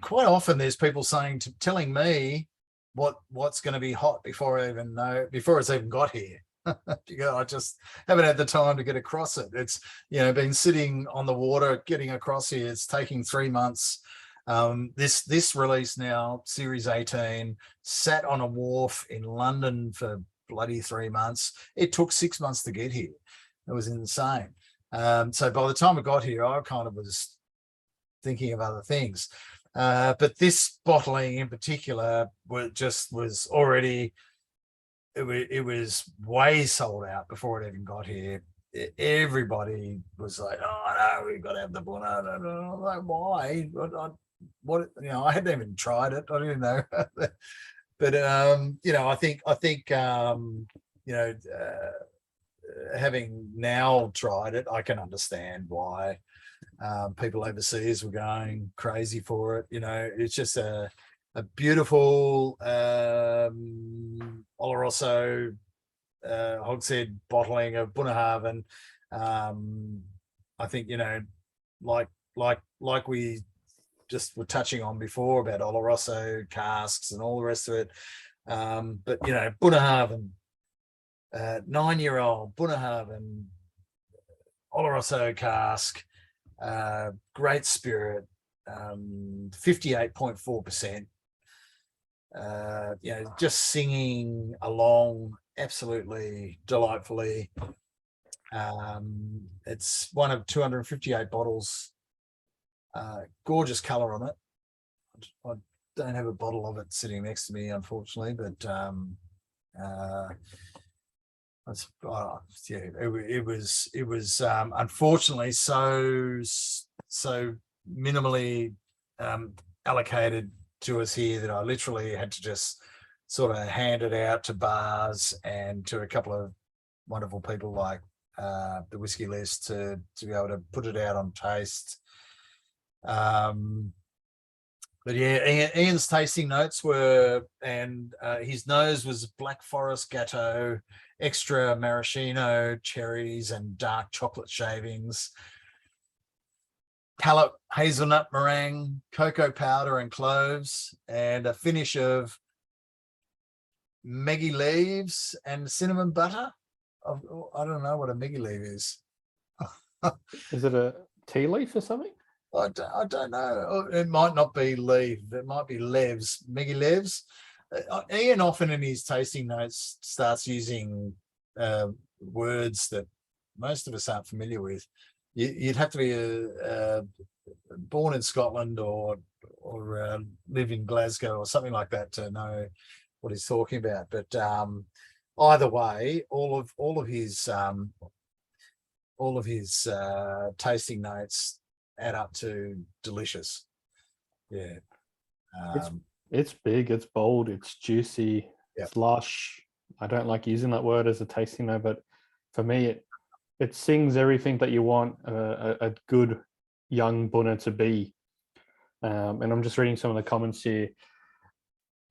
quite often there's people telling me what's going to be hot before it's even got here. I just haven't had the time to get across it. It's been sitting on the water getting across here. It's taking 3 months. This release now, Series 18, sat on a wharf in London for bloody 3 months. It took 6 months to get here. It was insane. So by the time I got here, I kind of was thinking of other things. But this bottling in particular was already, it was way sold out before it even got here. Everybody was like, "Oh no, we've got to have the Bunna." I don't know, like, why? I hadn't even tried it. I didn't know. But I think having now tried it, I can understand why people overseas were going crazy for it. It's just a beautiful Oloroso hogshead bottling of Bunnahabhain. I think like we just were touching on before about Oloroso casks and all the rest of it. But Bunnahabhain, 9-year-old Bunnahabhain Oloroso cask, great spirit, 58.4%. Just singing along absolutely delightfully. It's one of 258 bottles. Gorgeous color on it. I don't have a bottle of it sitting next to me, unfortunately, but it was unfortunately so minimally allocated to us here that I literally had to just sort of hand it out to bars and to a couple of wonderful people like the Whiskey List to be able to put it out on taste. But yeah, Ian's tasting notes were, and his nose was Black Forest Gatto, extra maraschino cherries and dark chocolate shavings, palate hazelnut meringue, cocoa powder and cloves, and a finish of Meggy leaves and cinnamon butter. I don't know what a Meggy leaf is. Is it a tea leaf or something? I don't know. It might not be leaf. It might be leaves, Meggy leaves. Ian often in his tasting notes starts using words that most of us aren't familiar with. You'd have to be born in Scotland or live in Glasgow or something like that to know what he's talking about. But either way, all of his tasting notes add up to delicious. Yeah. It's big, it's bold, it's juicy, Yep. It's lush. I don't like using that word as a tasting note, but for me, it sings everything that you want a good young Bunna to be. And I'm just reading some of the comments here.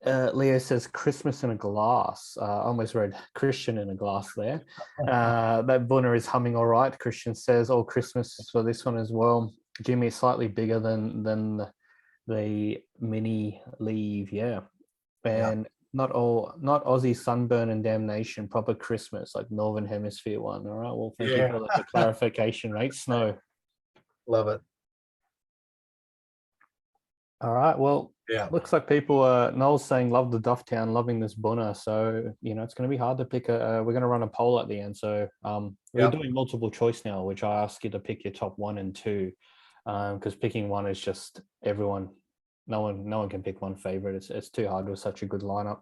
Leo says Christmas in a glass. I almost read Christian in a glass there. That Bunna is humming all right. Christian says all Christmas for this one as well. Jimmy is slightly bigger than the mini leave, yeah. And not Aussie sunburn and damnation, proper Christmas, like Northern Hemisphere one. All right. Well, thank you for the clarification, right? Snow. Love it. All right. Well, looks like people Noel's saying love the Dufftown, loving this Bunna. So, it's going to be hard to pick we're going to run a poll at the end. So we're doing multiple choice now, which I ask you to pick your top 1 and 2. Because picking one is just everyone. No one can pick one favorite. It's too hard with such a good lineup.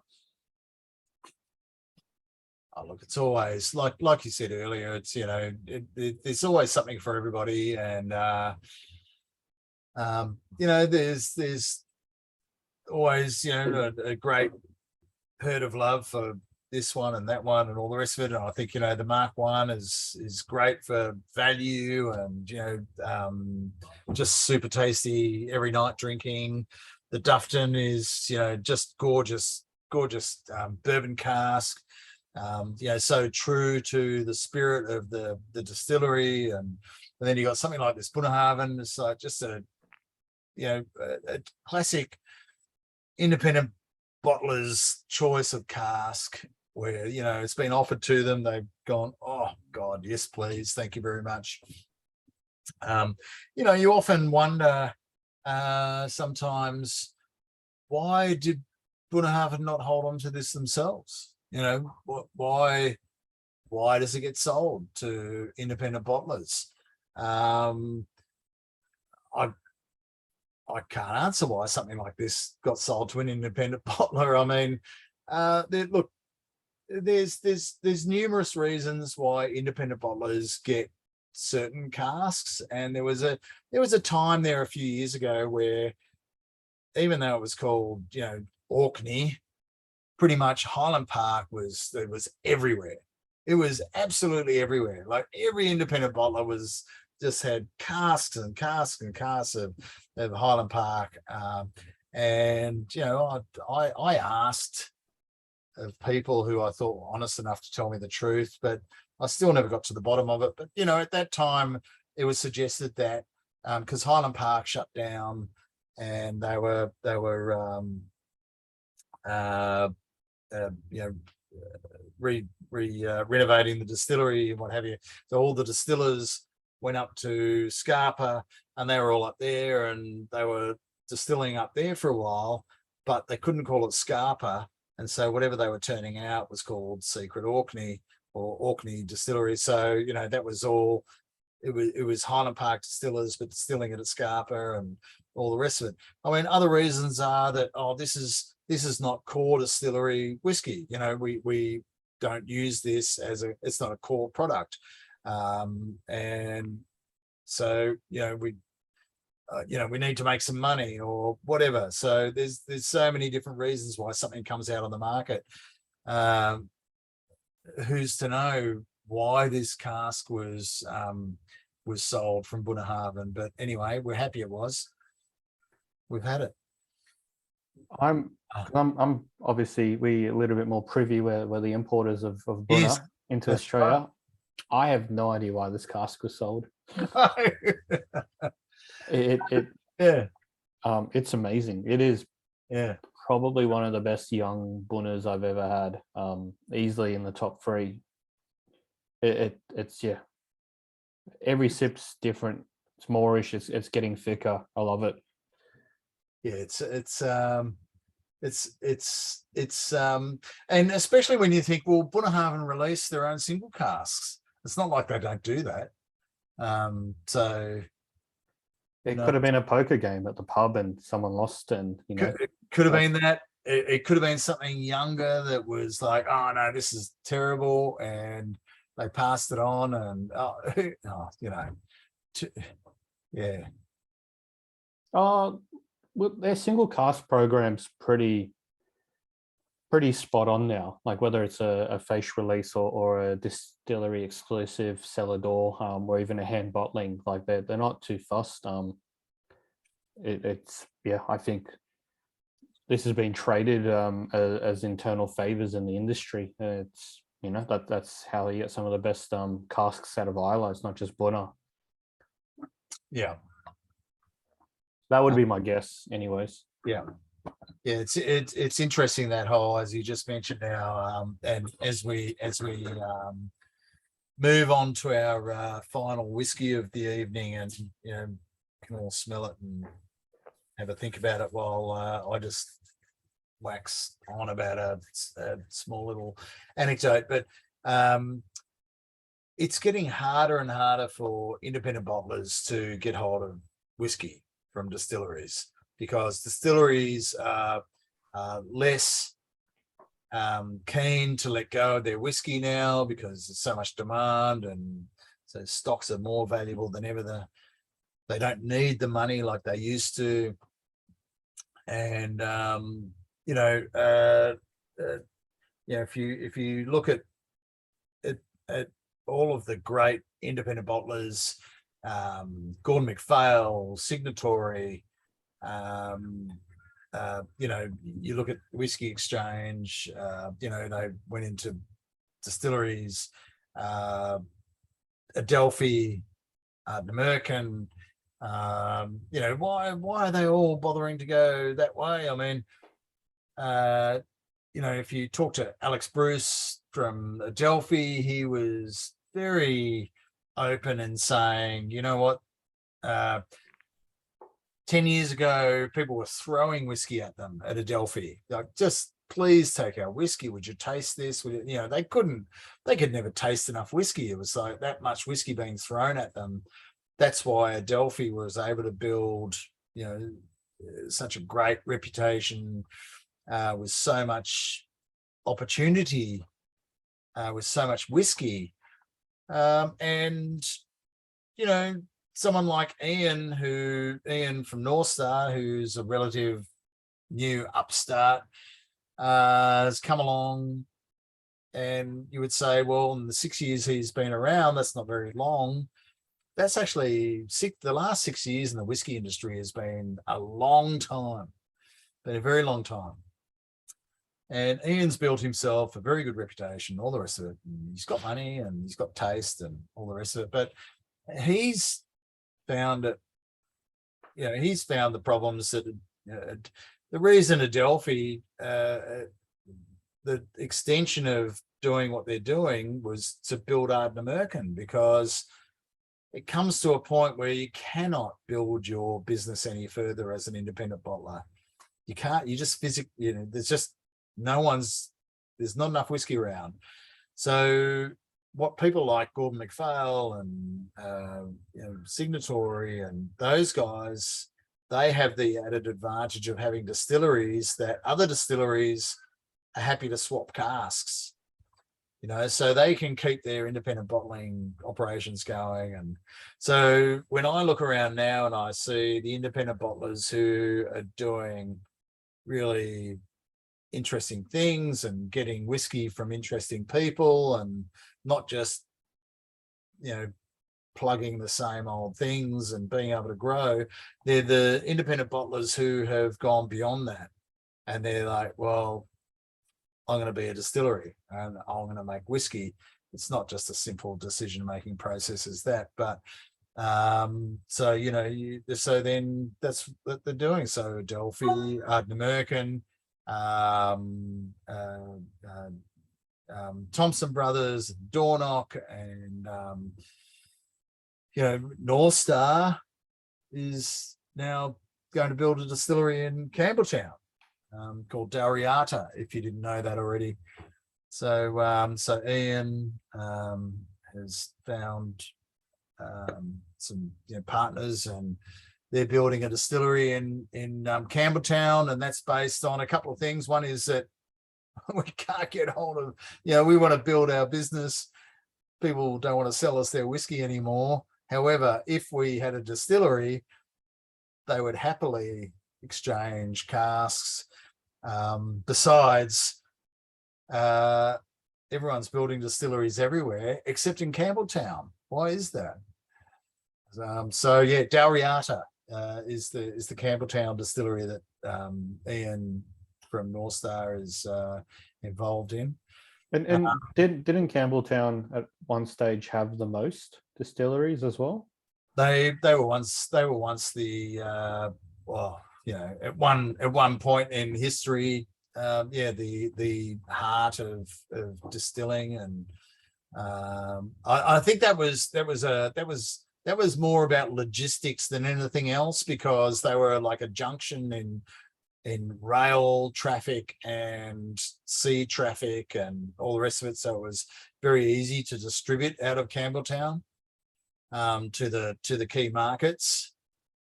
Oh, look, it's always like you said earlier. It's there's always something for everybody, and there's always a great herd of love for this one and that one and all the rest of it. And I think, the Mach 1 is great for value and, just super tasty every night drinking. The Dufftown is, just gorgeous bourbon cask. So true to the spirit of the distillery. And then you got something like this Bunnahabhain. It's like just a classic independent bottler's choice of cask where, it's been offered to them. They've gone, oh God, yes, please. Thank you very much. You often wonder sometimes, why did Bunnahabhain not hold on to this themselves? Why does it get sold to independent bottlers? I can't answer why something like this got sold to an independent bottler. I mean, look, there's numerous reasons why independent bottlers get certain casks, and there was a time there a few years ago where, even though it was called Orkney, pretty much Highland Park was everywhere. It was absolutely everywhere. Like every independent bottler just had casks and casks and casks of Highland Park. And I asked of people who I thought were honest enough to tell me the truth, but I still never got to the bottom of it. But at that time it was suggested that because Highland Park shut down and they were renovating the distillery and what have you. So all the distillers went up to Scarpa and they were all up there and they were distilling up there for a while, but they couldn't call it Scarpa. And so whatever they were turning out was called Secret Orkney or Orkney Distillery. So, that was all, it was Highland Park distillers, but distilling it at Scarpa and all the rest of it. I mean, other reasons are that, this is not core distillery whiskey. We don't use this it's not a core product. And so, we need to make some money or whatever. So there's so many different reasons why something comes out on the market. Who's to know why this cask was sold from Bunnahabhain? But anyway, we're happy it was. We've had it. I'm obviously we a little bit more privy we're the importers of Bunna Yes, into that's Australia. right. I have no idea why this cask was sold. It Yeah. It's amazing. It is Yeah. probably one of the best young Bunnas I've ever had. Easily in the top 3. It's every sip's different. It's moreish. It's getting thicker. I love it. Yeah, and especially when you think, well, Bunnahabhain released their own single casks. It's not like they don't do that. So it could have been a poker game at the pub and someone lost, and it could have been that. It could have been something younger that was like, oh no, this is terrible, and they passed it on, and yeah. Well, their single cask program's pretty spot on now. Like whether it's a face release or a distillery exclusive cellar door, or even a hand bottling, like they're not too fussed. I think this has been traded as internal favors in the industry. It's that's how you get some of the best casks out of Islay. It's not just Bunna. Yeah. That would be my guess, anyways. Yeah, it's interesting that whole, as you just mentioned now, and as we move on to our final whiskey of the evening, and can all smell it and have a think about it while I just wax on about a small little anecdote, but it's getting harder and harder for independent bottlers to get hold of whiskey from distilleries, because distilleries are less keen to let go of their whiskey now because there's so much demand, and so stocks are more valuable than ever. They don't need the money like they used to, and if you look at all of the great independent bottlers, Gordon MacPhail, Signatory, you look at Whiskey Exchange, they went into distilleries, Adelphi, American, why are they all bothering to go that way? I mean, if you talk to Alex Bruce from Adelphi, he was very open and saying, you know what, 10 years ago, people were throwing whiskey at them at Adelphi. Like, just please take our whiskey. Would you taste this? They could never taste enough whiskey. It was like that much whiskey being thrown at them. That's why Adelphi was able to build, such a great reputation, with so much opportunity, with so much whiskey. And someone like Ian from North Star, who's a relative new upstart, has come along, and you would say, well, in the 6 years he's been around, that's not very long. That's actually the last 6 years in the whiskey industry has been a long time, been a very long time. And Ian's built himself a very good reputation, all the rest of it. He's got money and he's got taste and all the rest of it. But he's found it, he's found the problems that the reason Adelphi, the extension of doing what they're doing was to build Ardent American, because it comes to a point where you cannot build your business any further as an independent bottler. You can't, you just physically, there's not enough whiskey around. So what people like Gordon MacPhail and Signatory and those guys, they have the added advantage of having distilleries that other distilleries are happy to swap casks, so they can keep their independent bottling operations going. And so when I look around now and I see the independent bottlers who are doing really interesting things and getting whiskey from interesting people and not just, plugging the same old things and being able to grow, they're the independent bottlers who have gone beyond that. And they're like, well, I'm going to be a distillery and I'm going to make whiskey. It's not just a simple decision-making process as that, but so then that's what they're doing. So Adelphi, Ardent American, Thompson Brothers, Dornock, and North Star is now going to build a distillery in Campbelltown, called Dariata, if you didn't know that already. So Ian has found some partners, and they're building a distillery in Campbelltown, and that's based on a couple of things. One is that we can't get hold of, we want to build our business. People don't want to sell us their whiskey anymore. However, if we had a distillery, they would happily exchange casks. Besides, everyone's building distilleries everywhere except in Campbelltown. Why is that? Dariata is the Campbelltown distillery that Ian from North Star is involved in. And didn't Campbelltown at one stage have the most distilleries as well? They were once the at one point in history, the heart of distilling, and I think that was more about logistics than anything else, because they were like a junction in rail traffic and sea traffic and all the rest of it. So it was very easy to distribute out of Campbelltown to the key markets,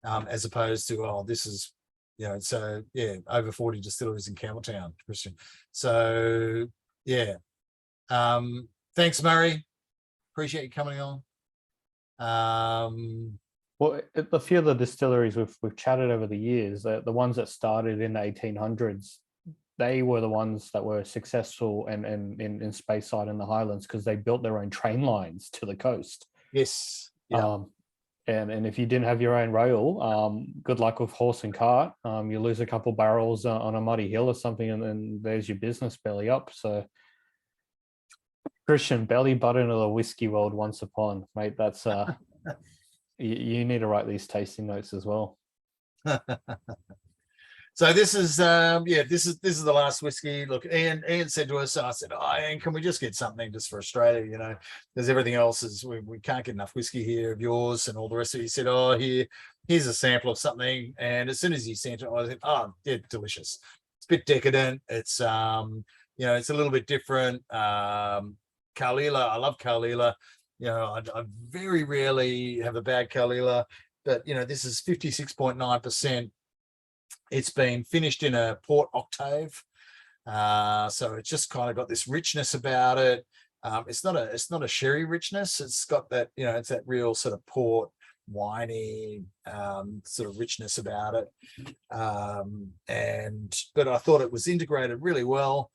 as opposed to, this is, over 40 distilleries in Campbelltown, Christian. So thanks, Murray. Appreciate you coming on. Well, a few of the distilleries we've chatted over the years, the ones that started in the 1800s, they were the ones that were successful and in Speyside and the Highlands because they built their own train lines to the coast. Yes. Yeah. And if you didn't have your own rail, good luck with horse and cart. You lose a couple barrels on a muddy hill or something, and then there's your business belly up. So, Christian, belly button of the whiskey world once upon, mate. That's you need to write these tasting notes as well. So this is this is the last whiskey. Look, Ian said to us, I said, oh, Ian, can we just get something just for Australia? You know, because everything else is we can't get enough whiskey here of yours and all the rest of it. He said, oh, here's a sample of something. And as soon as he sent it, I said, oh, yeah, delicious. It's a bit decadent. It's you know, it's a little bit different. Caol Ila, I love Caol Ila. You know, I very rarely have a bad Caol Ila, but you know, this is 56.9%. It's been finished in a Port Octave, so it's just kind of got this richness about it. It's not a sherry richness. It's got that, you know, it's that real sort of port winey sort of richness about it. But I thought it was integrated really well.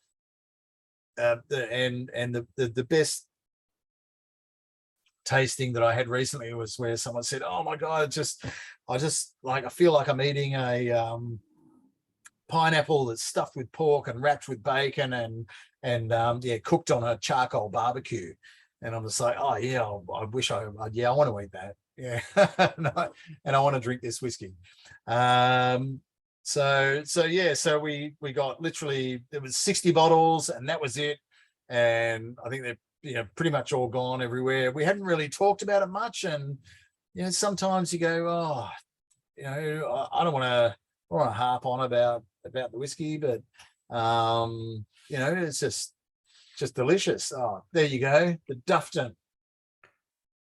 The best tasting that I had recently was where someone said, oh my God, I feel like I'm eating a pineapple that's stuffed with pork and wrapped with bacon and cooked on a charcoal barbecue. And I'm just like, oh yeah, I wish I want to eat that. Yeah. and I want to drink this whiskey. So we got literally, it was 60 bottles and that was it. And I think they're, you know, pretty much all gone everywhere. We hadn't really talked about it much. And, you know, sometimes you go, oh, you know, I don't want to harp on about the whiskey, but, you know, it's just delicious. Oh, there you go. The Dufftown.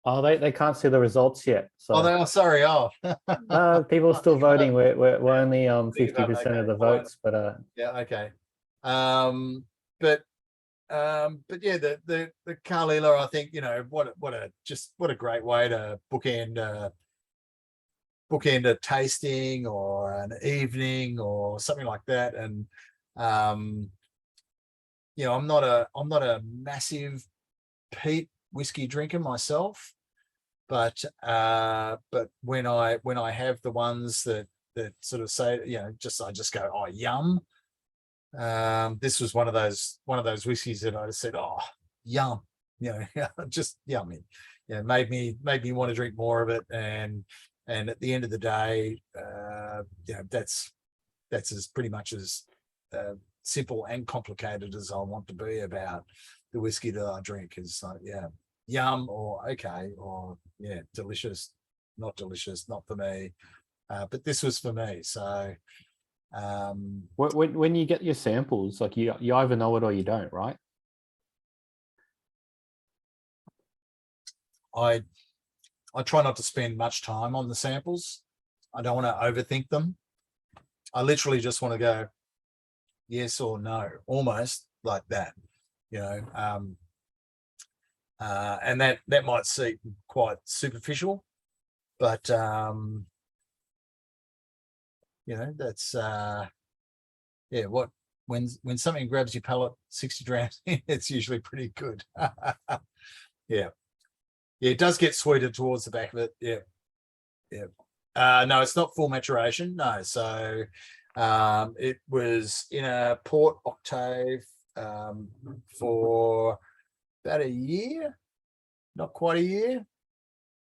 Oh, they can't see the results yet. So sorry. Oh, people are still voting. We're only 50% of the votes, but yeah, okay. But yeah, the Caol Ila, I think, you know, what a great way to bookend a tasting or an evening or something like that. And you know, I'm not a massive peat whiskey drinker myself, but when I have the ones that sort of say, you know, I just go, oh, yum. This was one of those whiskeys that I just said, oh, yum, you know, just yummy. Yeah, made me want to drink more of it. And at the end of the day, you know, that's as pretty much as simple and complicated as I want to be about the whiskey that I drink. Is like, yeah, yum, or okay, or yeah, delicious, not delicious, not for me. But this was for me. So when you get your samples, like you either know it or you don't, right? I try not to spend much time on the samples. I don't want to overthink them. I literally just want to go yes or no, almost like that, you know. And that might seem quite superficial, but you know, that's yeah, when something grabs your palate 60 grams, it's usually pretty good. Yeah, it does get sweeter towards the back of it. Yeah. No, it's not full maturation. No, so it was in a Port Octave for about a year, not quite a year.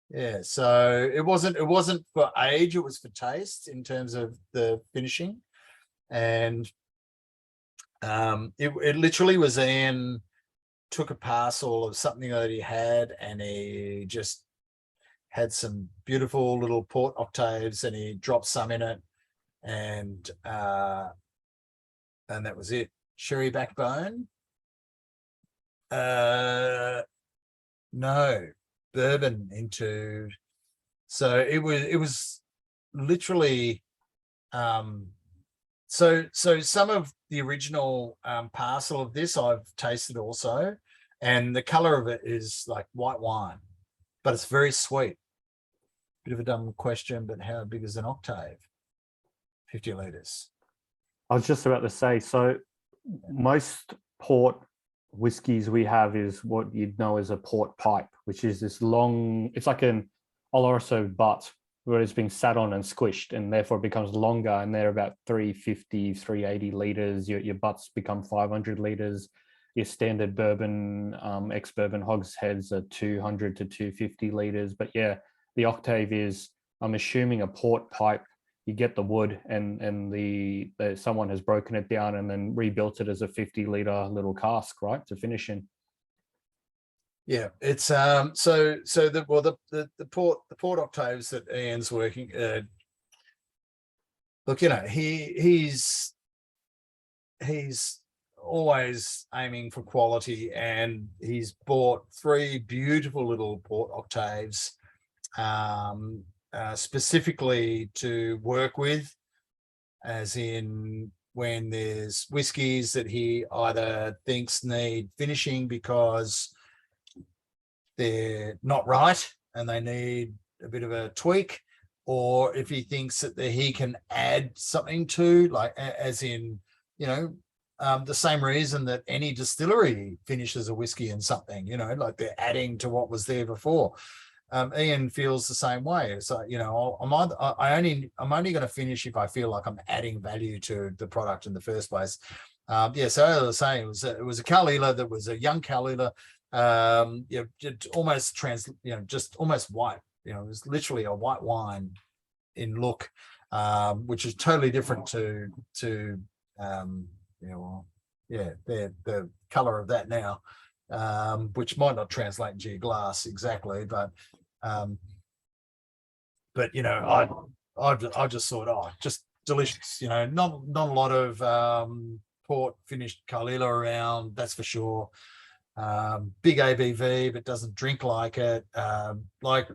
Yeah, so it wasn't for age, it was for taste in terms of the finishing. And it literally was Ian took a parcel of something that he had, and he just had some beautiful little Port Octaves, and he dropped some in it, and that was it. Sherry backbone. No, bourbon into. So it was literally. So some of the original parcel of this I've tasted also, and the color of it is like white wine, but it's very sweet. Bit of a dumb question, but how big is an octave? 50 liters. I was just about to say, so most port whiskies we have is what you'd know as a port pipe, which is this long, it's like an Oloroso butt where it's been sat on and squished, and therefore it becomes longer, and they're about 350, 380 liters. Your butts become 500 liters. Your standard bourbon, ex-bourbon hogsheads are 200 to 250 liters. But yeah, the Octave is, I'm assuming, a port pipe. You get the wood, and the someone has broken it down and then rebuilt it as a 50-liter little cask, right, to finish in. Yeah, it's so the port octaves that Ian's working. Look, you know, he's always aiming for quality, and he's bought 3 beautiful little port octaves, specifically to work with, as in when there's whiskies that he either thinks need finishing because they're not right and they need a bit of a tweak, or if he thinks that he can add something to, like, as in, you know, the same reason that any distillery finishes a whiskey in something, you know, like they're adding to what was there before. Ian feels the same way. It's like, you know, I'm only going to finish if I feel like I'm adding value to the product in the first place. So as I was saying, it was a Caol Ila that was a young Caol Ila, just almost white. You know, it was literally a white wine in look, which is totally different to the color of that now, which might not translate into your glass exactly, but you know, I just thought, just delicious. You know, not a lot of port finished Caol Ila around, that's for sure. Big ABV, but doesn't drink like it. Like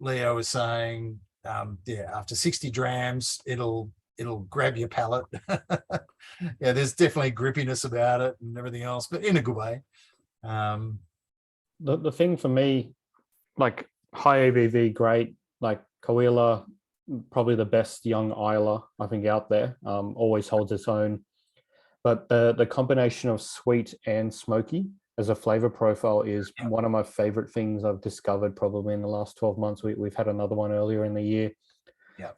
Leo was saying, after 60 drams, it'll grab your palate. Yeah, there's definitely grippiness about it and everything else, but in a good way. The thing for me, like, high ABV, great. Like Caol Ila, probably the best young Isla I think out there. Always holds its own. But the combination of sweet and smoky as a flavor profile is one of my favorite things I've discovered probably in the last 12 months. We've had another one earlier in the year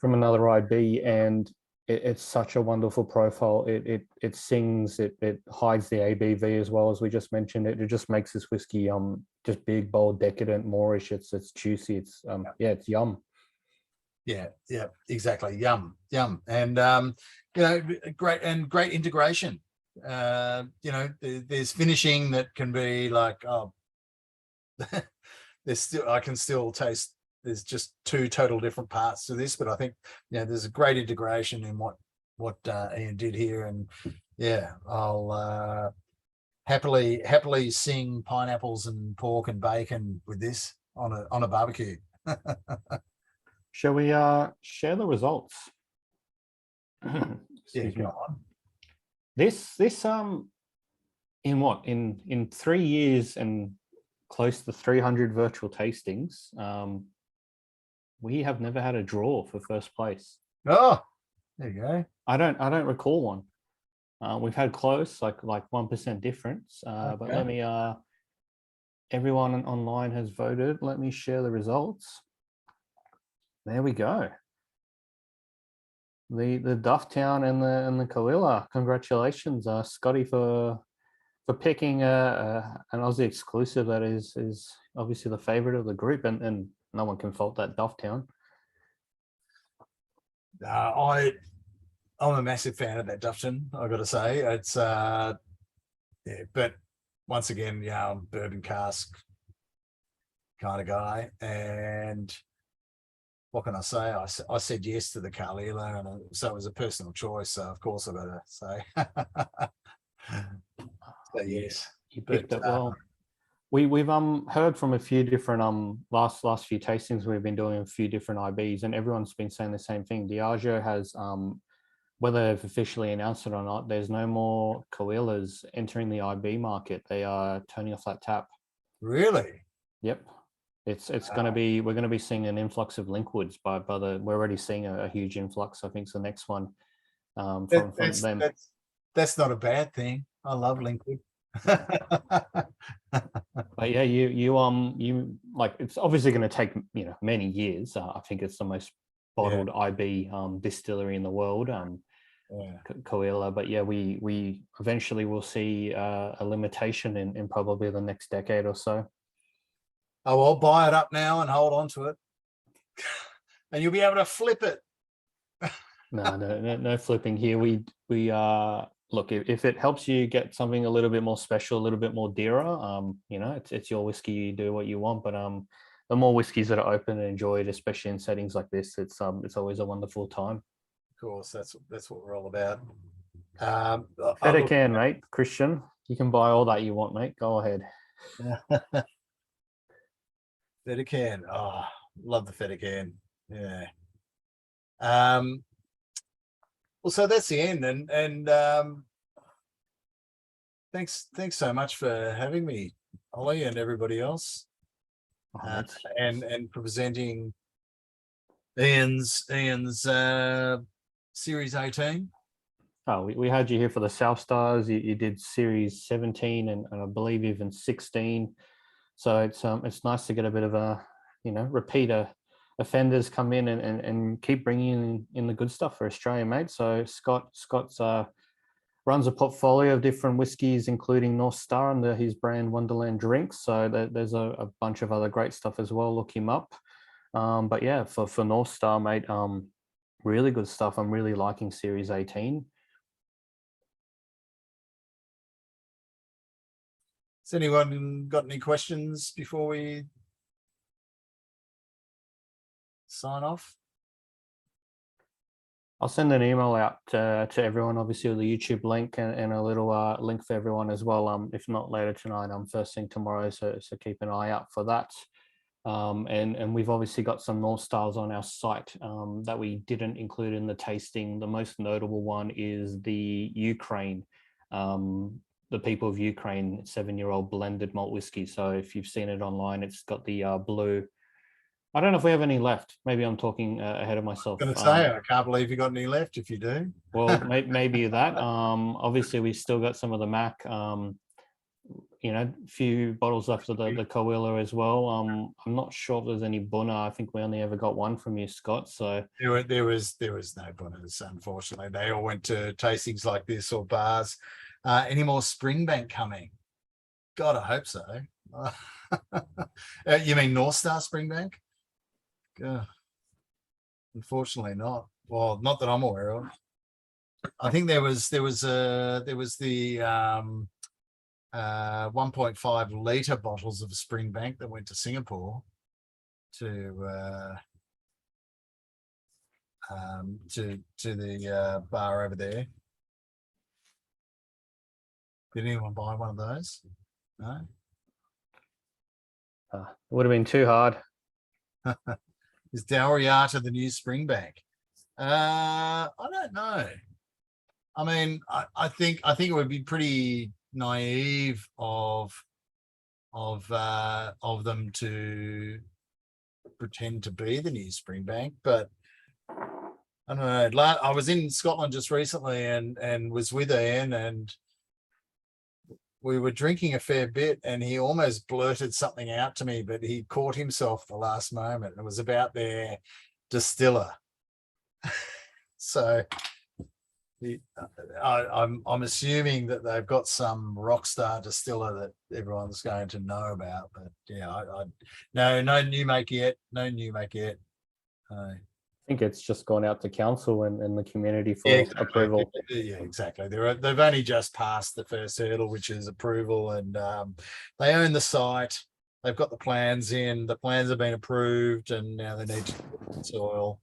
from another IB, and it's such a wonderful profile. It sings, it hides the ABV as well, as we just mentioned. It just makes this whiskey just big, bold, decadent, moreish. It's juicy. It's it's yum. Yeah, exactly. Yum. And you know, great integration. You know, there's finishing that can be like, I can still taste there's just 2 total different parts to this, but I think, you know, there's a great integration in what Ian did here, and I'll happily sing pineapples and pork and bacon with this on a barbecue. Shall we share the results? Go on. This in 3 years and close to 300 virtual tastings, we have never had a draw for first place. Oh, there you go. I don't recall one. We've had close, like 1% difference. But let me everyone online has voted. Let me share the results. There we go. The Dufftown and the Caol Ila. Congratulations, Scotty, for picking an Aussie exclusive that is obviously the favorite of the group, and no one can fault that Dufftown. I'm a massive fan of that Dufftown, I've got to say. It's but once again, I'm bourbon cask kind of guy, and what can I say? I said yes to the Caol Ila, and so it was a personal choice. So of course I've got to say, so yes, you picked it well. We've heard from a few different last few tastings we've been doing, a few different IBs, and everyone's been saying the same thing. Diageo has, whether they've officially announced it or not, there's no more Caol Ilas entering the IB market. They are turning off that tap. Really? Yep. It's going to be, we're going to be seeing an influx of Linkwoods we're already seeing a huge influx. I think it's the next one. from them. That's not a bad thing. I love liquid. But yeah, you like, it's obviously going to take many years. I think it's the most bottled IB distillery in the world. Caol Ila. But yeah, we eventually will see a limitation in probably the next decade or so. Oh, I'll buy it up now and hold on to it, and you'll be able to flip it. No flipping here. We look, if it helps you get something a little bit more special, a little bit more dearer, it's your whiskey. You do what you want, but the more whiskeys that are open and enjoyed, especially in settings like this, it's always a wonderful time. Of course, that's what we're all about. Better can, mate. Christian, you can buy all that you want, mate. Go ahead. Better can. Oh, love the Feta can. Yeah. Well, so that's the end, and thanks so much for having me, Ollie, and everybody else, and for presenting Ian's Series 18. Oh, we had you here for the South Stars. You did Series 17 and I believe even 16. So it's nice to get a bit of a repeater offenders come in and keep bringing in the good stuff for Australia, mate. So Scott's runs a portfolio of different whiskies, including North Star under his brand Wonderland Drinks. So there's a bunch of other great stuff as well. Look him up. But yeah, for North Star, mate, really good stuff. I'm really liking Series 18. Has anyone got any questions before we sign off? I'll send an email out to everyone, obviously with the YouTube link and a little link for everyone as well. If not later tonight, first thing tomorrow. So keep an eye out for that. And we've obviously got some North Stars on our site that we didn't include in the tasting. The most notable one is the Ukraine, the people of Ukraine 7-year-old blended malt whiskey. So if you've seen it online, it's got the blue. I don't know if we have any left. Maybe I'm talking ahead of myself. I'm going to say, I can't believe you got any left if you do. Well, maybe that. Obviously, we still got some of the Mach. A few bottles left of the Caol Ila as well. I'm not sure if there's any Bunna. I think we only ever got one from you, Scott. So there was no Bunnas, unfortunately. They all went to tastings like this or bars. Any more Springbank coming? God, I hope so. You mean North Star Springbank? Unfortunately not. Well, not that I'm aware of. I think there was the 1.5 liter bottles of Springbank that went to Singapore to the bar over there. Did anyone buy one of those? No. It would have been too hard. Is Dauriata the new Springbank? I don't know. I mean, I think it would be pretty naive of them to pretend to be the new Springbank, but I don't know. I was in Scotland just recently and was with Ian, and we were drinking a fair bit, and he almost blurted something out to me, but he caught himself the last moment. It was about their distiller. So I'm assuming that they've got some rock star distiller that everyone's going to know about. But yeah, no new make yet. No new make yet. I think it's just gone out to council and the community for approval. Yeah, exactly. They've only just passed the first hurdle, which is approval, and they own the site. They've got the plans in. The plans have been approved, and now they need to put soil.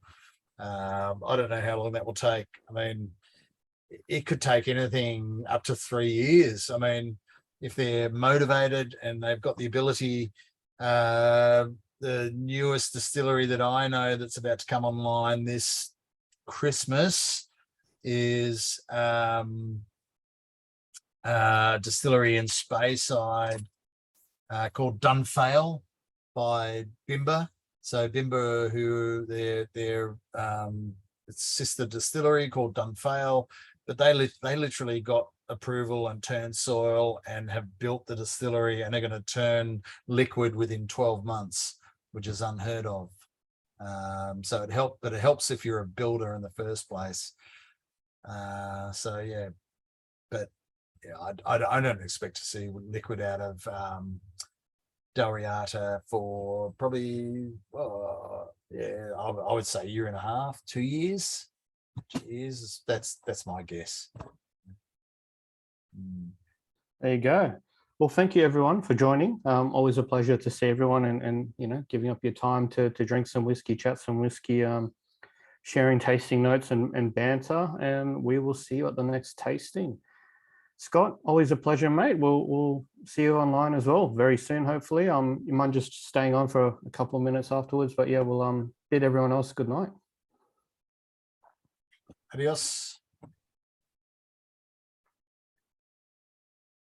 I don't know how long that will take. I mean, it could take anything up to 3 years. I mean, if they're motivated and they've got the ability, the newest distillery that I know that's about to come online this Christmas is distillery in Speyside called Dufftown by Bimber. So Bimber, who their its sister distillery called Dufftown, but they literally got approval and turned soil and have built the distillery, and they're going to turn liquid within 12 months, which is unheard of. So it helps if you're a builder in the first place. So yeah, but yeah, I don't expect to see liquid out of Dalriata for probably, yeah, I would say 1.5 years, 2 years. 2 years. That's my guess. There you go. Well, thank you everyone for joining. Always a pleasure to see everyone and you know, giving up your time to drink some whiskey, chat some whiskey, sharing tasting notes and banter, and we will see you at the next tasting. Scott, always a pleasure, mate. We'll see you online as well very soon, hopefully. You mind just staying on for a couple of minutes afterwards, but yeah, we'll bid everyone else good night. Adios.